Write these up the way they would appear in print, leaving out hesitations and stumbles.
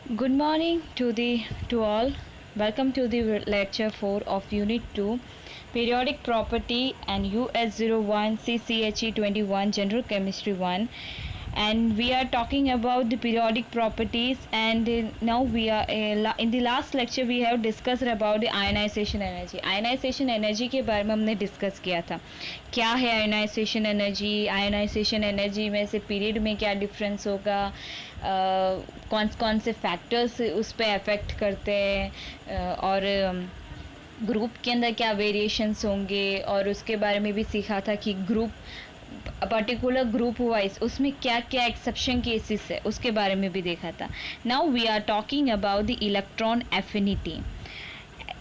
Good morning to all. Welcome to the lecture 4 of Unit 2, Periodic Property and US01 CCHE 21 General Chemistry 1. And we are talking about the periodic properties, and now we are in the last lecture we have discussed about the ionization energy. Ionization energy के बारे में हमने discuss किया था. क्या है ionisation energy, ionization energy में से पीरियड में क्या डिफरेंस होगा, कौन कौन से फैक्टर्स उस पर अफेक्ट करते हैं, और ग्रुप के अंदर क्या वेरिएशंस होंगे, और उसके बारे में भी सीखा था कि ग्रुप पर्टिकुलर ग्रुप वाइज उसमें क्या क्या एक्सेप्शन केसेस है उसके बारे में भी देखा था. Now we are talking about the electron affinity.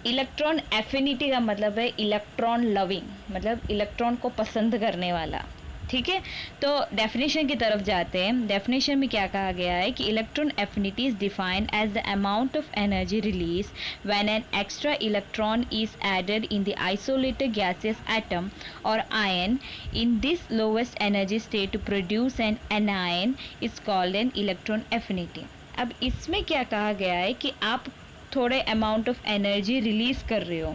Electron affinity का मतलब है इलेक्ट्रॉन लविंग, मतलब इलेक्ट्रॉन को पसंद करने वाला. ठीक है, तो डेफिनेशन की तरफ जाते हैं. डेफिनेशन में क्या कहा गया है कि electron affinity is defined as the amount of energy release when an extra electron is added in the isolated gaseous atom और ion in this lowest energy state to produce an anion is called an electron affinity. अब इसमें क्या कहा गया है कि आप थोड़े अमाउंट ऑफ एनर्जी रिलीज कर रहे हो,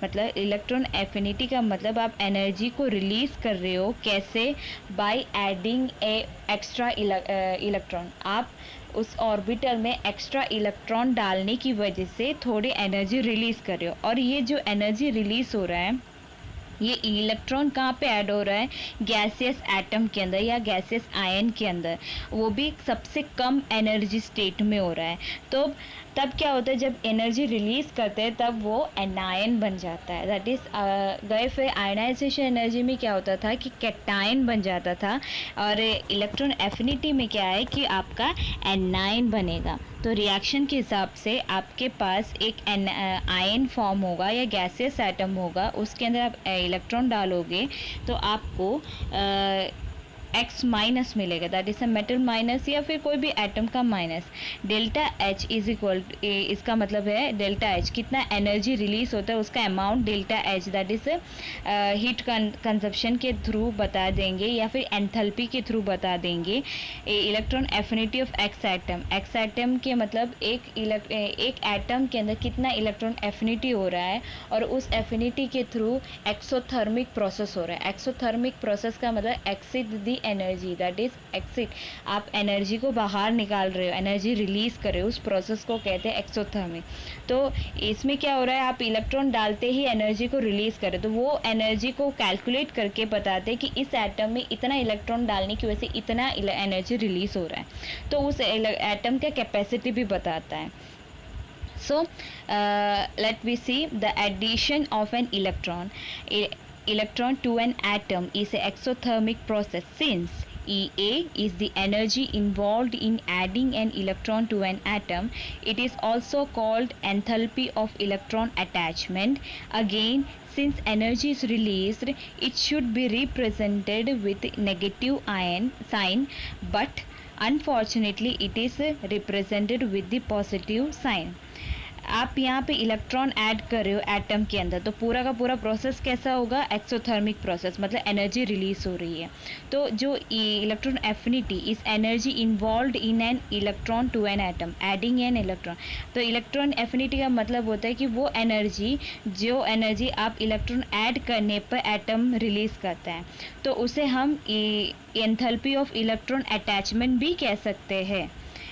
मतलब इलेक्ट्रॉन एफिनिटी का मतलब आप एनर्जी को रिलीज कर रहे हो. कैसे? By adding A extra electron. आप उस ऑर्बिटल में एक्स्ट्रा इलेक्ट्रॉन डालने की वजह से थोड़ी एनर्जी रिलीज कर रहे हो. और ये जो एनर्जी रिलीज हो रहा है, ये इलेक्ट्रॉन कहाँ पे ऐड हो रहा है? गैसियस एटम के अंदर या गैसियस आयन के अंदर, वो भी सबसे कम एनर्जी स्टेट में हो रहा है. तो तब क्या होता है, जब एनर्जी रिलीज करते हैं तब वो एनायन बन जाता है. दैट इज गए फिर आयनाइजेशन एनर्जी में क्या होता था कि कैटायन बन जाता था, और इलेक्ट्रॉन एफिनिटी में क्या है कि आपका एनायन बनेगा. तो रिएक्शन के हिसाब से आपके पास एक आयन फॉर्म होगा या गैसियस एटम होगा, उसके अंदर आप इलेक्ट्रॉन डालोगे तो आपको एक्स माइनस मिलेगा. That is a metal minus या फिर कोई भी एटम का minus. Delta H is equal, इसका मतलब है डेल्टा एच कितना एनर्जी रिलीज होता है उसका amount delta H, that is heat consumption के थ्रू बता देंगे या फिर एंथैल्पी के थ्रू बता देंगे. Electron affinity of X atom. X atom के मतलब एक एटम के अंदर कितना इलेक्ट्रॉन एफिनिटी हो रहा है, और उस एफिनिटी के थ्रू एक्सोथर्मिक प्रोसेस हो रहा है. एक्सोथर्मिक प्रोसेस का मतलब exit the energy, that is exit. आप एनर्जी को बाहर निकाल रहे हो, एनर्जी रिलीज कर रहे हो, उस प्रोसेस को कहते हैं एक्सोथर्मिक. तो इसमें क्या हो रहा है, आप इलेक्ट्रॉन डालते ही एनर्जी को रिलीज कर रहे हो, तो वो एनर्जी को कैलकुलेट करके बताते हैं कि इस एटम में इतना इलेक्ट्रॉन डालने की वजह से इतना एनर्जी रिलीज हो रहा है. तो उस एटम का कैपेसिटी भी बताता है. So let we see the addition of an electron to an atom is an exothermic process, since EA is the energy involved in adding an electron to an atom. It is also called enthalpy of electron attachment. Again, since energy is released, it should be represented with negative ion sign, but unfortunately it is represented with the positive sign. आप यहाँ पे electron add कर रहे हो atom के अंदर, तो पूरा का पूरा प्रोसेस कैसा होगा? एक्सोथर्मिक प्रोसेस, मतलब एनर्जी रिलीज हो रही है. तो जो electron affinity is energy involve in an electron to an atom, adding an electron. तो इलेक्ट्रॉन एफिनिटी का मतलब होता है कि वो एनर्जी, जो एनर्जी आप इलेक्ट्रॉन ऐड करने पर एटम रिलीज करता है, तो उसे हम एंथैल्पी ऑफ इलेक्ट्रॉन अटैचमेंट भी कह सकते हैं.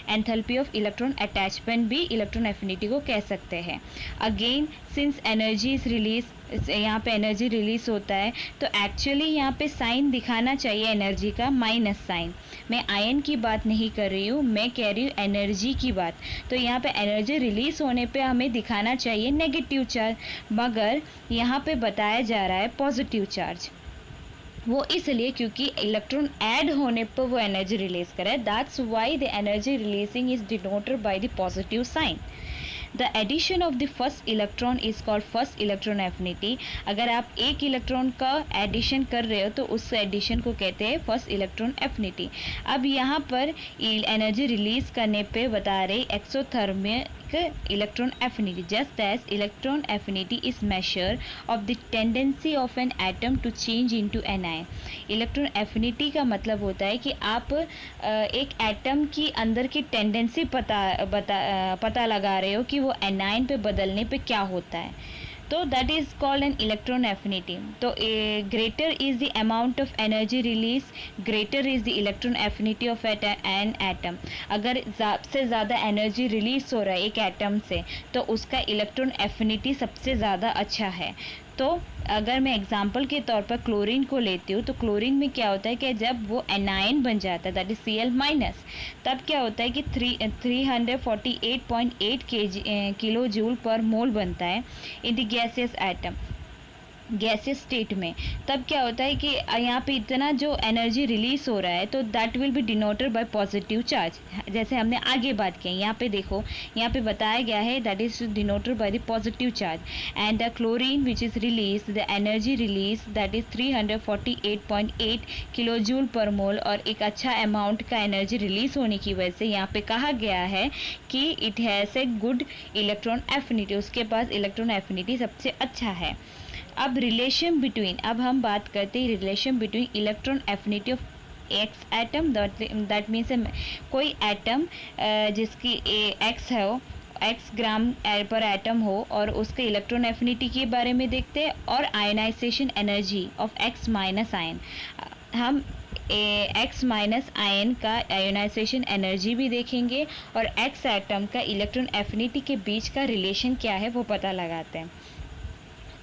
एंथैल्पी ऑफ इलेक्ट्रॉन अटैचमेंट भी इलेक्ट्रॉन एफिनिटी को कह सकते हैं. Again, since energy is release, यहाँ पे एनर्जी रिलीज होता है, तो एक्चुअली यहाँ पे साइन दिखाना चाहिए एनर्जी का माइनस साइन. मैं आयन की बात नहीं कर रही हूँ, मैं कह रही हूँ एनर्जी की बात. तो यहाँ पे एनर्जी रिलीज होने पे हमें दिखाना चाहिए नेगेटिव चार्ज, मगर यहाँ पे बताया जा रहा है पॉजिटिव चार्ज. वो इसलिए क्योंकि इलेक्ट्रॉन ऐड होने पर वो एनर्जी रिलीज करे. That's why the energy releasing is denoted by the positive sign. The addition of the first electron is called first electron affinity. अगर आप एक इलेक्ट्रॉन का एडिशन कर रहे हो तो उस एडिशन को कहते हैं फर्स्ट इलेक्ट्रॉन एफिनिटी. अब यहाँ पर एनर्जी रिलीज करने पे बता रहे like electron affinity. Just as electron affinity is measure of the tendency of an atom to change into anion. Electron affinity का मतलब होता है कि आप एक एटम की अंदर की टेंडेंसी पता लगा रहे हो कि वो एनाइन पे बदलने पे क्या होता है, तो that is called an electron affinity. तो greater is the amount of energy release, greater is the electron affinity of an atom. अगर सबसे ज़्यादा एनर्जी रिलीज हो रहा है एक एटम से तो उसका इलेक्ट्रॉन एफिनिटी सबसे ज़्यादा अच्छा है. तो अगर मैं एग्जांपल के तौर पर क्लोरीन को लेती हूँ तो क्लोरीन में क्या होता है कि जब वो एनाइन बन जाता है दैट इज Cl-, तब क्या होता है कि 348.8 किलो जूल पर मोल बनता है इन the gaseous atom, gaseous state में. तब क्या होता है कि यहाँ पे इतना जो एनर्जी रिलीज हो रहा है तो that will B denoted by positive charge. जैसे हमने आगे बात की, यहाँ पे देखो, यहाँ पे बताया गया है that is denoted by the positive charge. And the chlorine which is release, the energy release that is 348.8 kilo joule per mole. और एक अच्छा अमाउंट का एनर्जी रिलीज होने की वजह से यहाँ पे कहा गया है कि it has a good electron affinity, उसके पास इलेक्ट्रॉन एफिनिटी सबसे अच्छा है. अब रिलेशन बिटवीन, अब हम बात करते हैं relation between electron affinity of X atom, that means कोई एटम जिसकी एक्स है, एक्स ग्राम पर एटम हो और उसके इलेक्ट्रॉन एफिनिटी के बारे में देखते हैं, और ionization energy of X minus ion. हम एक्स माइनस आयन का आयोनाइजेशन एनर्जी भी देखेंगे और एक्स एटम का इलेक्ट्रॉन एफिनिटी के बीच का रिलेशन क्या है वो पता लगाते हैं.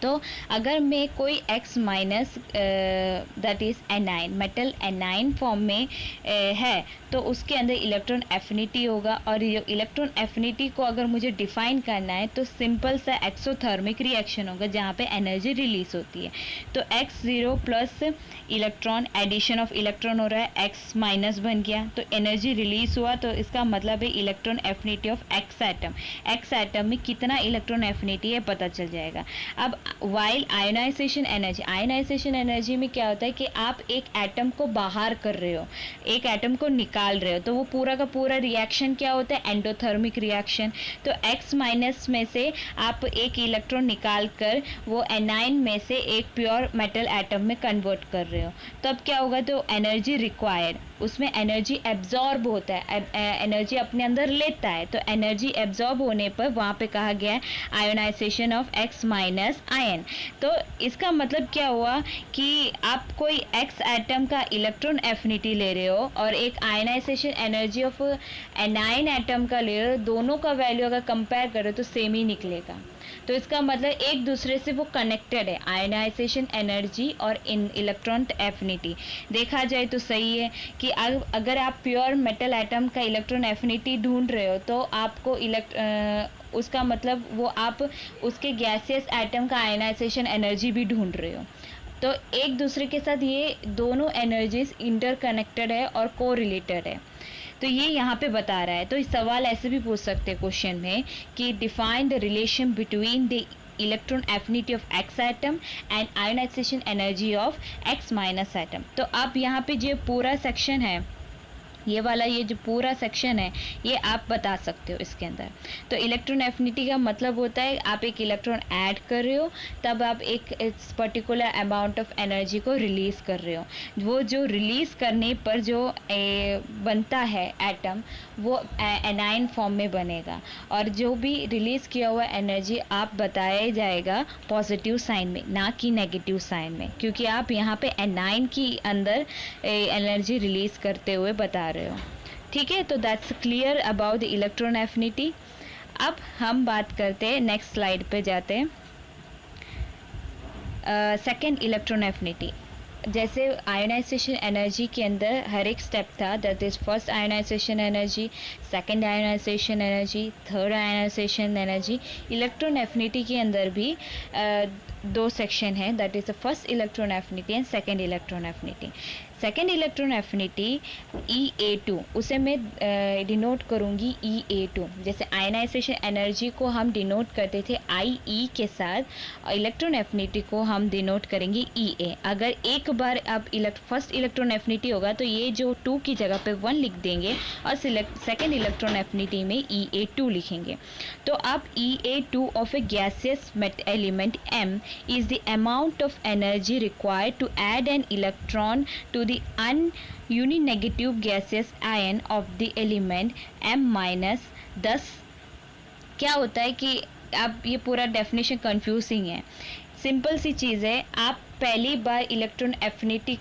तो अगर मैं कोई X minus that is A9, metal A9 form में है तो उसके अंदर इलेक्ट्रॉन एफिनिटी होगा. और ये इलेक्ट्रॉन एफिनिटी को अगर मुझे डिफाइन करना है तो सिंपल सा एक्सोथर्मिक रिएक्शन होगा जहाँ पे एनर्जी रिलीज होती है. तो X0 plus electron, addition of electron हो रहा है, X माइनस बन गया तो एनर्जी रिलीज हुआ, तो इसका मतलब है electron affinity of X atom. X atom में कितना इलेक्ट्रॉन एफिनिटी है पता चल जाएगा. अब while ionization energy, ionization energy में क्या होता है कि आप एक एटम को बाहर कर रहे हो, एक एटम को निकाल रहे हो, तो वो पूरा का पूरा रिएक्शन क्या होता है, एंडोथर्मिक रिएक्शन. तो X माइनस में से आप एक इलेक्ट्रॉन निकाल कर वो एनाइन में से एक प्योर मेटल एटम में कन्वर्ट कर रहे हो, तो अब क्या होगा, तो एनर्जी रिक्वायर्ड, उसमें एनर्जी एब्जॉर्ब होता है, एनर्जी अपने अंदर लेता है. तो एनर्जी एब्जॉर्ब होने पर वहाँ पे कहा गया है ionization of X minus ion. तो इसका मतलब क्या हुआ कि आप कोई X एटम का इलेक्ट्रॉन एफिनिटी ले रहे हो और एक ionization energy of anion atom का ले रहे हो, दोनों का वैल्यू अगर कंपेयर करो तो सेम ही निकलेगा. तो इसका मतलब एक दूसरे से वो कनेक्टेड है, आयोनाइजेशन एनर्जी और इन इलेक्ट्रॉन एफिनिटी. देखा जाए तो सही है कि अगर आप प्योर मेटल एटम का इलेक्ट्रॉन एफिनिटी ढूंढ रहे हो तो आपको उसका मतलब वो आप उसके गैसियस एटम का आयोनाइजेशन एनर्जी भी ढूंढ रहे हो. तो एक दूसरे के साथ ये दोनों एनर्जीज इंटरकनेक्टेड है और को रिलेटेड है. तो ये यहाँ पे बता रहा है. तो इस सवाल ऐसे भी पूछ सकते हैं क्वेश्चन में कि define the relation between the electron affinity of X atom and ionization energy of X minus atom. तो आप यहाँ पे जो पूरा सेक्शन है, ये वाला ये जो पूरा सेक्शन है ये आप बता सकते हो इसके अंदर. तो इलेक्ट्रॉन एफिनिटी का मतलब होता है आप एक इलेक्ट्रॉन ऐड कर रहे हो तब आप एक पर्टिकुलर अमाउंट ऑफ एनर्जी को रिलीज़ कर रहे हो. वो जो रिलीज़ करने पर जो बनता है एटम वो एनाइन फॉर्म में बनेगा, और जो भी रिलीज़ किया हुआ एनर्जी आप बताया जाएगा पॉजिटिव साइन में, ना कि नेगेटिव साइन में, क्योंकि आप यहाँ पे एनाइन की अंदर एनर्जी रिलीज़ करते हुए बता रहे हो. ठीक है, तो that's clear about the electron affinity. अब हम बात करते हैं, नेक्स्ट स्लाइड पे जाते हैं. Second electron affinity. जैसे आयोनाइजेशन एनर्जी के अंदर हर एक स्टेप था, that is first ionization energy, second ionization energy, third ionization energy. Electron affinity के अंदर भी दो सेक्शन है, that is the first electron affinity and second electron affinity. Second electron affinity EA2, उसे मैं डिनोट करूँगी EA2। जैसे आयनाइजेशन एनर्जी को हम डिनोट करते थे IE के साथ, इलेक्ट्रॉन एफिनिटी को हम डिनोट करेंगे EA। अगर एक बार अब फर्स्ट इलेक्ट्रॉन एफिनिटी होगा तो ये जो 2 की जगह पे 1 लिख देंगे और सेकेंड इलेक्ट्रॉन एफिनिटी में EA2 लिखेंगे। तो अब EA2 of a gaseous element M is the amount of energy required to add an electron to the uninegative gaseous ion of the element M minus। 10 क्या होता है कि अब ये पूरा डेफिनेशन कंफ्यूजिंग है। सिंपल सी चीज़ है, आप पहली बार इलेक्ट्रॉन एफिनिटी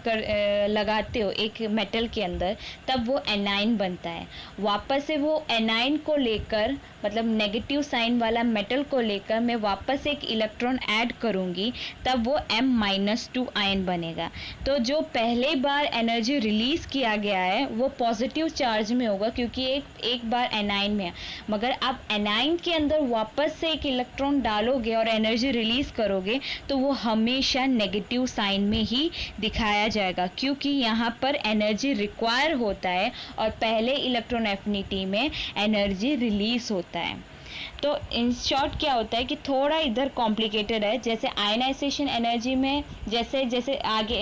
लगाते हो एक मेटल के अंदर, तब वो एनाइन बनता है। वापस से वो एनाइन को लेकर, मतलब नेगेटिव साइन वाला मेटल को लेकर मैं वापस एक इलेक्ट्रॉन ऐड करूँगी, तब वो M-2 आयन बनेगा। तो जो पहले बार एनर्जी रिलीज़ किया गया है वो पॉजिटिव चार्ज में होगा, क्योंकि एक बार एनाइन में है। मगर आप एनाइन के अंदर वापस से एक इलेक्ट्रॉन डालोगे और एनर्जी रिलीज़ करोगे तो वो हमेशा नेगेटिव साइन में ही दिखाया जाएगा, क्योंकि यहाँ पर एनर्जी रिक्वायर होता है और पहले इलेक्ट्रॉन एफिनिटी में एनर्जी रिलीज होता है। तो इन शॉर्ट क्या होता है कि थोड़ा इधर कॉम्प्लिकेटेड है। जैसे आयनाइजेशन एनर्जी में जैसे जैसे आगे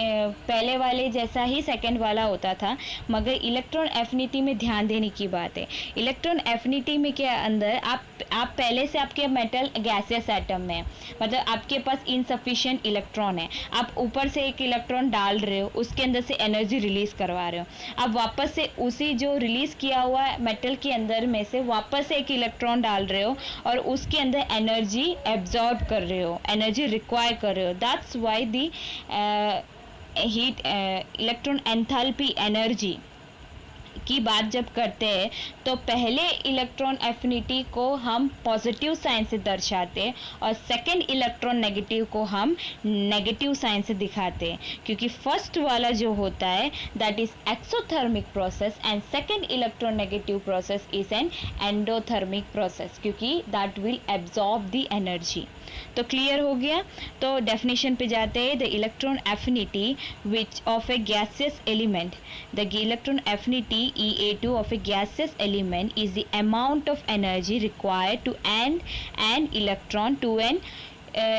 पहले वाले जैसा ही सेकंड वाला होता था, मगर इलेक्ट्रॉन एफिनिटी में ध्यान देने की बात है। इलेक्ट्रॉन एफिनिटी में के अंदर आप पहले से आपके मेटल गैसियस एटम में, मतलब आपके पास इनसफिशिएंट इलेक्ट्रॉन है, आप ऊपर से एक इलेक्ट्रॉन डाल रहे हो, उसके अंदर से एनर्जी रिलीज करवा रहे हो। आप वापस से उसी जो रिलीज किया हुआ मेटल के अंदर में से वापस से एक इलेक्ट्रॉन डाल रहे हो और उसके अंदर एनर्जी एब्जॉर्ब कर रहे हो, एनर्जी रिक्वायर कर रहे हो। That's why the heat electron enthalpy energy की बात जब करते हैं तो पहले इलेक्ट्रॉन एफिनिटी को हम पॉजिटिव साइन से दर्शाते हैं और सेकंड इलेक्ट्रॉन नेगेटिव को हम नेगेटिव साइन से दिखाते हैं, क्योंकि फर्स्ट वाला जो होता है that is exothermic process and second electron negative process is an endothermic process, क्योंकि that will absorb the energy. तो क्लियर हो गया। तो डेफिनेशन पे जाते हैं। The electron affinity which of a gaseous element, the electron affinity EA2 of a gaseous element is the amount of energy required to add an electron to an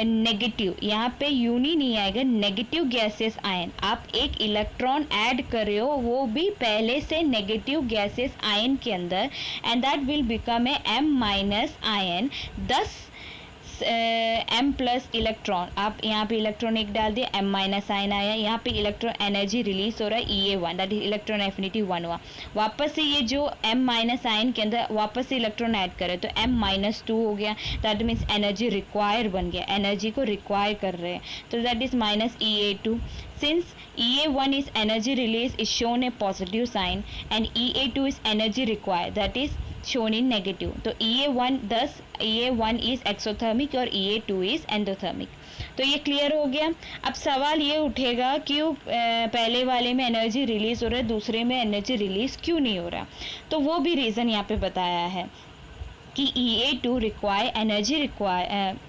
negative, यहाँ पे uni नहीं आएगा, negative gases ion. आप एक electron add कर रहे हो, वो भी पहले से नेगेटिव गैसेस आयन के अंदर, and that will become a M- ion. 10 M+ electron, आप यहाँ पे इलेक्ट्रॉन एक डाल दिया, M- आयन आया, यहाँ पे इलेक्ट्रॉन एनर्जी रिलीज हो रहा है EA1, that is electron affinity 1 हुआ। वापस से ये जो M- आयन के अंदर वापस से इलेक्ट्रॉन ऐड करे तो M-2 हो गया, दैट मीन्स एनर्जी रिक्वायर बन गया, एनर्जी को रिक्वायर कर रहे हैं, तो that is -EA2। Since EA1 is energy release is shown a positive sign and EA2 is energy required, that is shown in negative. तो EA1 thus EA1 is exothermic और EA2 is endothermic। तो ये clear हो गया। अब सवाल ये उठेगा क्यों पहले वाले में एनर्जी रिलीज हो रहा है, दूसरे में एनर्जी रिलीज क्यों नहीं हो रहा? तो वो भी रीज़न यहाँ पे बताया है कि EA2 require energy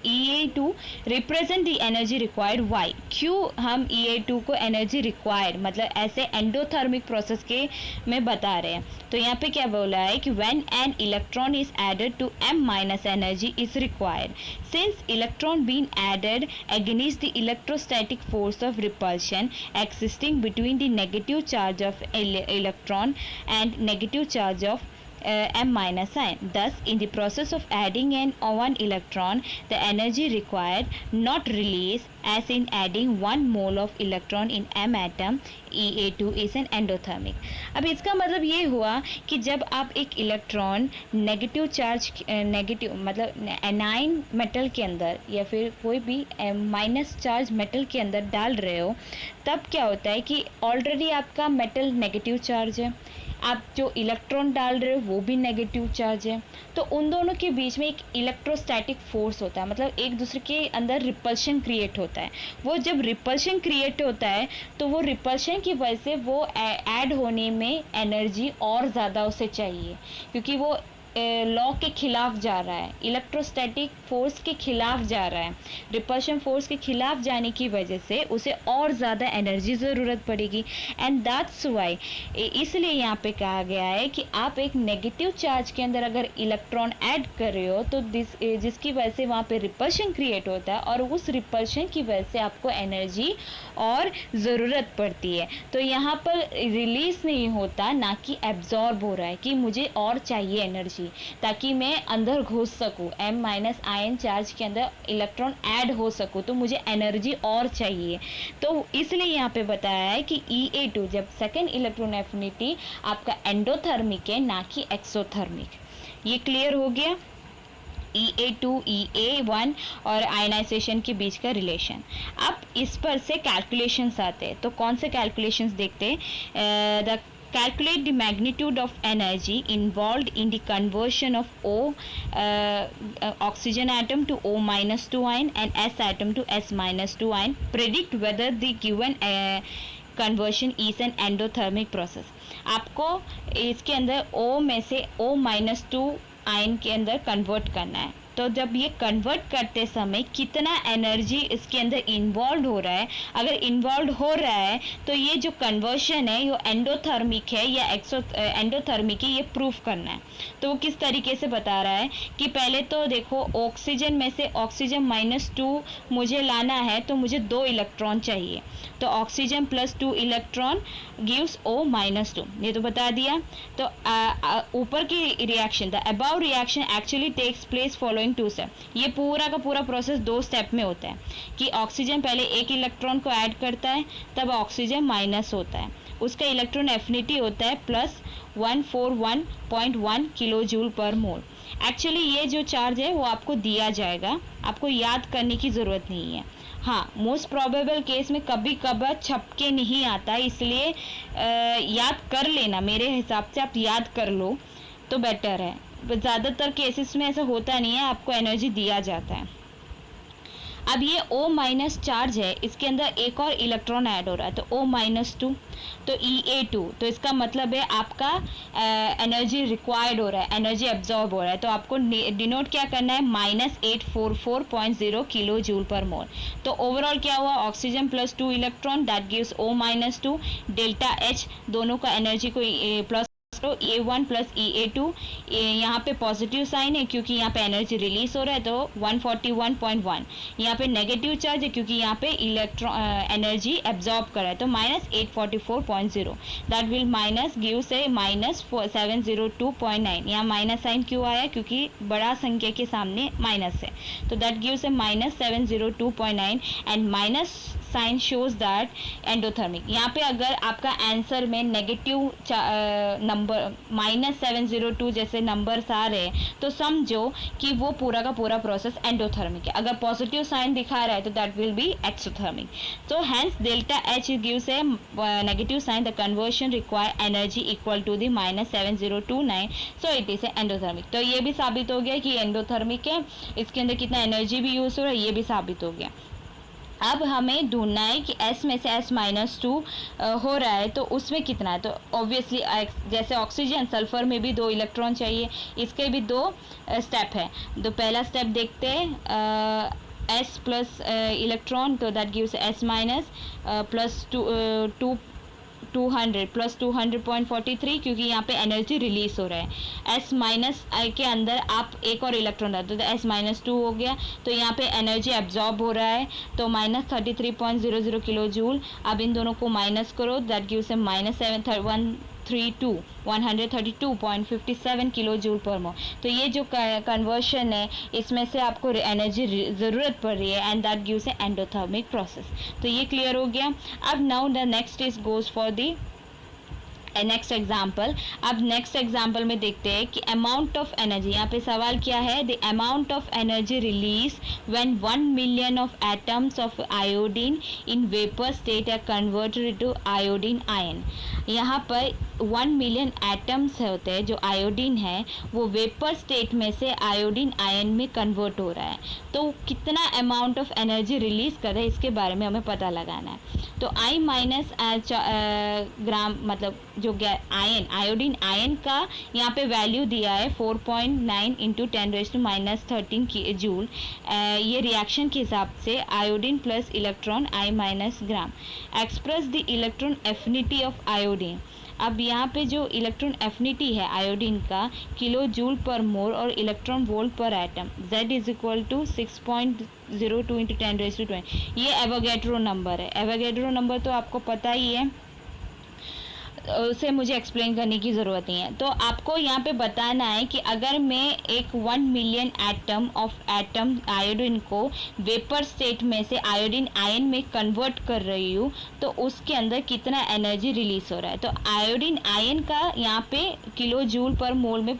EA2 represent the energy required। why? क्यों हम EA2 को एनर्जी रिक्वायर्ड, मतलब ऐसे एंडोथर्मिक प्रोसेस के में बता रहे हैं। तो यहाँ पे क्या बोला है कि when an electron is added to M- energy is required since electron being added against the electrostatic force of repulsion existing between the negative charge of electron and negative charge of M- ion. Thus, in the process of adding one electron, the energy required not released as in adding 1 mole of electron in M atom, EA2 is an endothermic। अब इसका मतलब ये हुआ कि जब आप एक electron negative charge, negative मतलब एनाइन मेटल के अंदर या फिर कोई भी माइनस चार्ज मेटल के अंदर डाल रहे हो, तब क्या होता है कि ऑलरेडी आपका मेटल नेगेटिव चार्ज है, आप जो इलेक्ट्रॉन डाल रहे हो वो भी नेगेटिव चार्ज है, तो उन दोनों के बीच में एक इलेक्ट्रोस्टैटिक फोर्स होता है, मतलब एक दूसरे के अंदर रिपल्शन क्रिएट होता है। वो जब रिपल्शन क्रिएट होता है तो वो रिपल्शन की वजह से वो ऐड होने में एनर्जी और ज़्यादा उसे चाहिए, क्योंकि वो लॉ के खिलाफ जा रहा है, इलेक्ट्रोस्टैटिक फोर्स के खिलाफ जा रहा है, रिपल्शन फोर्स के खिलाफ जाने की वजह से उसे और ज़्यादा एनर्जी ज़रूरत पड़ेगी। एंड दैट्स वाई, इसलिए यहाँ पे कहा गया है कि आप एक नेगेटिव चार्ज के अंदर अगर इलेक्ट्रॉन ऐड कर रहे हो तो जिसकी वजह से वहाँ पे रिपल्शन क्रिएट होता है और उस रिपल्शन की वजह से आपको एनर्जी और ज़रूरत पड़ती है। तो यहाँ पर रिलीज नहीं होता, ना कि एब्जॉर्ब हो रहा है कि मुझे और चाहिए एनर्जी ताकि मैं अंदर घुस सकूँ, m माइनस आयन चार्ज के अंदर इलेक्ट्रॉन ऐड हो सकूँ, तो मुझे एनर्जी और चाहिए। तो इसलिए यहाँ पे बताया है कि E(A)2 जब सेकेंड इलेक्ट्रॉन एफिनिटी आपका एंडोथर्मिक है, ना कि एक्सोथर्मिक। ये क्लियर हो गया E(A)2 E(A)1 और आयनाइजेशन के बीच का रिलेशन। अब इस पर से कैलकुलेशंस आते हैं, तो कौन से कैलकुलेशंस देखते हैं। The calculate the magnitude of energy involved in the conversion of oxygen atom to O-2 ion and S atom to S-2 ion. Predict whether the given conversion is an endothermic process. आपको इसके अंदर O में से O-2 ion के अंदर convert करना है। तो जब ये कन्वर्ट करते समय कितना एनर्जी इसके अंदर इन्वॉल्व हो रहा है, अगर इन्वॉल्व हो रहा है तो ये जो कन्वर्शन है ये एंडोथर्मिक है या एंडोथर्मिक है, ये प्रूफ करना है। तो वो किस तरीके से बता रहा है कि पहले तो देखो ऑक्सीजन में से ऑक्सीजन -2 मुझे लाना है तो मुझे 2 इलेक्ट्रॉन चाहिए, तो ऑक्सीजन +2 इलेक्ट्रॉन गिव्स O-2, ये तो बता दिया। तो ऊपर की reaction, the above reaction actually takes place following 2 step. ये पूरा का पूरा प्रोसेस 2 स्टेप में होता है कि ऑक्सीजन पहले 1 इलेक्ट्रॉन को ऐड करता है, तब ऑक्सीजन माइनस होता है, उसका इलेक्ट्रॉन एफिनिटी होता है +141.1 किलो जूल पर मोल। एक्चुअली ये जो चार्ज है वो आपको दिया जाएगा, आपको याद करने की ज़रूरत नहीं है। हाँ, मोस्ट प्रोबेबल केस में कभी कभार छपके नहीं आता, इसलिए याद कर लेना, मेरे हिसाब से आप याद कर लो तो बेटर है। ज़्यादातर केसेस में ऐसा होता नहीं है, आपको एनर्जी दिया जाता है। अब ये O- चार्ज है, इसके अंदर एक और इलेक्ट्रॉन ऐड हो रहा है, तो O-2, तो E(A)2, तो इसका मतलब है आपका एनर्जी रिक्वायर्ड हो रहा है, एनर्जी एब्जॉर्ब हो रहा है, तो आपको डिनोट क्या करना है, -844.0 किलो जूल पर मोल। तो ओवरऑल क्या हुआ, oxygen +2 electron that gives O-2, delta H दोनों का एनर्जी को प्लस A1 + E(A)2, यहाँ पे पॉजिटिव साइन है क्योंकि यहाँ पे एनर्जी रिलीज हो रहा है, तो 141.1। यहाँ पे नेगेटिव चार्ज है क्योंकि यहाँ पे इलेक्ट्रॉन एनर्जी एब्जॉर्ब कर रहा है, तो -844.0 दैट विल माइनस गिव से -702.9। यहाँ माइनस साइन क्यों आया, क्योंकि बड़ा संख्या के सामने माइनस है, तो that gives -702.9 and minus sign shows that endothermic. यहाँ पे अगर आपका आंसर में नेगेटिव नंबर -702 जैसे नंबर्स आ रहे हैं तो समझो कि वो पूरा का पूरा प्रोसेस एंडोथर्मिक है। अगर पॉजिटिव साइन दिखा रहा है तो दैट विल बी एक्सोथर्मिक। तो hence delta H gives a negative sign, the conversion require energy equal to the -7029, so it is a endothermic. तो ये भी साबित हो गया कि एंडोथर्मिक है, इसके अंदर कितना एनर्जी भी यूज हो रहा है, ये भी साबित हो गया। अब हमें ढूंढना है कि S में से S-2 हो रहा है तो उसमें कितना है। तो ऑब्वियसली जैसे ऑक्सीजन, सल्फर में भी 2 इलेक्ट्रॉन चाहिए, इसके भी 2 स्टेप है। तो पहला स्टेप देखते हैं, S प्लस इलेक्ट्रॉन, तो दैट गिव्स S- +200 + 200.43, क्योंकि यहाँ पे एनर्जी रिलीज हो रहा है। S- के अंदर आप एक और इलेक्ट्रॉन डालते, तो S-2 हो गया, तो यहाँ पे एनर्जी एब्जॉर्ब हो रहा है, तो -33.00 किलो जूल। अब इन दोनों को माइनस करो, दैट गिव्स से -132.57 किलो जूल पर मोल। तो ये जो कन्वर्शन है इसमें से आपको एनर्जी ज़रूरत पड़ रही है, and that gives A endothermic process. तो ये क्लियर हो गया। अब now the next is goes for the next example. अब नेक्स्ट एग्जाम्पल में देखते हैं कि अमाउंट ऑफ एनर्जी, यहाँ पे सवाल क्या है, the amount of energy release when 1 million of atoms of iodine in vapour state are converted to iodine ion. यहाँ पर 1 मिलियन एटम्स होते हैं जो आयोडीन है, वो वेपर स्टेट में से आयोडीन आयन में कन्वर्ट हो रहा है, तो कितना अमाउंट ऑफ एनर्जी रिलीज कर रहा है इसके बारे में हमें पता लगाना है। तो I माइनस ग्राम मतलब जो आयोडीन आयन का यहाँ पे वैल्यू दिया है 4.9 इंटू 10⁻⁻13 की जूल। ये रिएक्शन के हिसाब से iodine plus electron I minus gram. Express the electron affinity of iodine. अब यहाँ पे जो इलेक्ट्रॉन एफिनिटी है आयोडीन का किलो जूल पर मोल और electron volt per atom, Z is equal to 6.02 into 10⁻20। ये एवोगैड्रो नंबर है। एवोगैड्रो नंबर तो आपको पता ही है, उसे मुझे एक्सप्लेन करने की ज़रूरत नहीं है। तो आपको यहाँ पे बताना है कि अगर मैं एक 1 मिलियन एटम आयोडीन को वेपर स्टेट में से आयोडीन आयन में कन्वर्ट कर रही हूँ तो उसके अंदर कितना एनर्जी रिलीज हो रहा है। तो आयोडीन आयन का यहाँ पे किलो जूल पर मोल में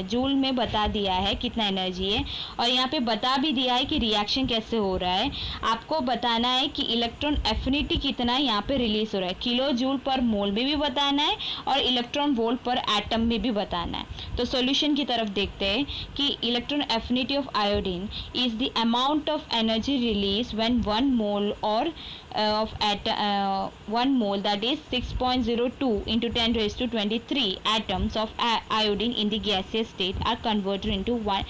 जूल में बता दिया है कितना एनर्जी है, और यहाँ पे बता भी दिया है कि रिएक्शन कैसे हो रहा है। आपको बताना है कि इलेक्ट्रॉन एफिनिटी कितना यहाँ पे रिलीज हो रहा है, किलो जूल पर मोल में भी बताना है और इलेक्ट्रॉन वोल्ट पर एटम में भी बताना है। तो सॉल्यूशन की तरफ देखते हैं कि electron affinity of iodine is the amount of energy release when 1 mole और of 1 mole, that is 6.02 into 10⁻23 atoms of iodine in the gaseous state are converted into I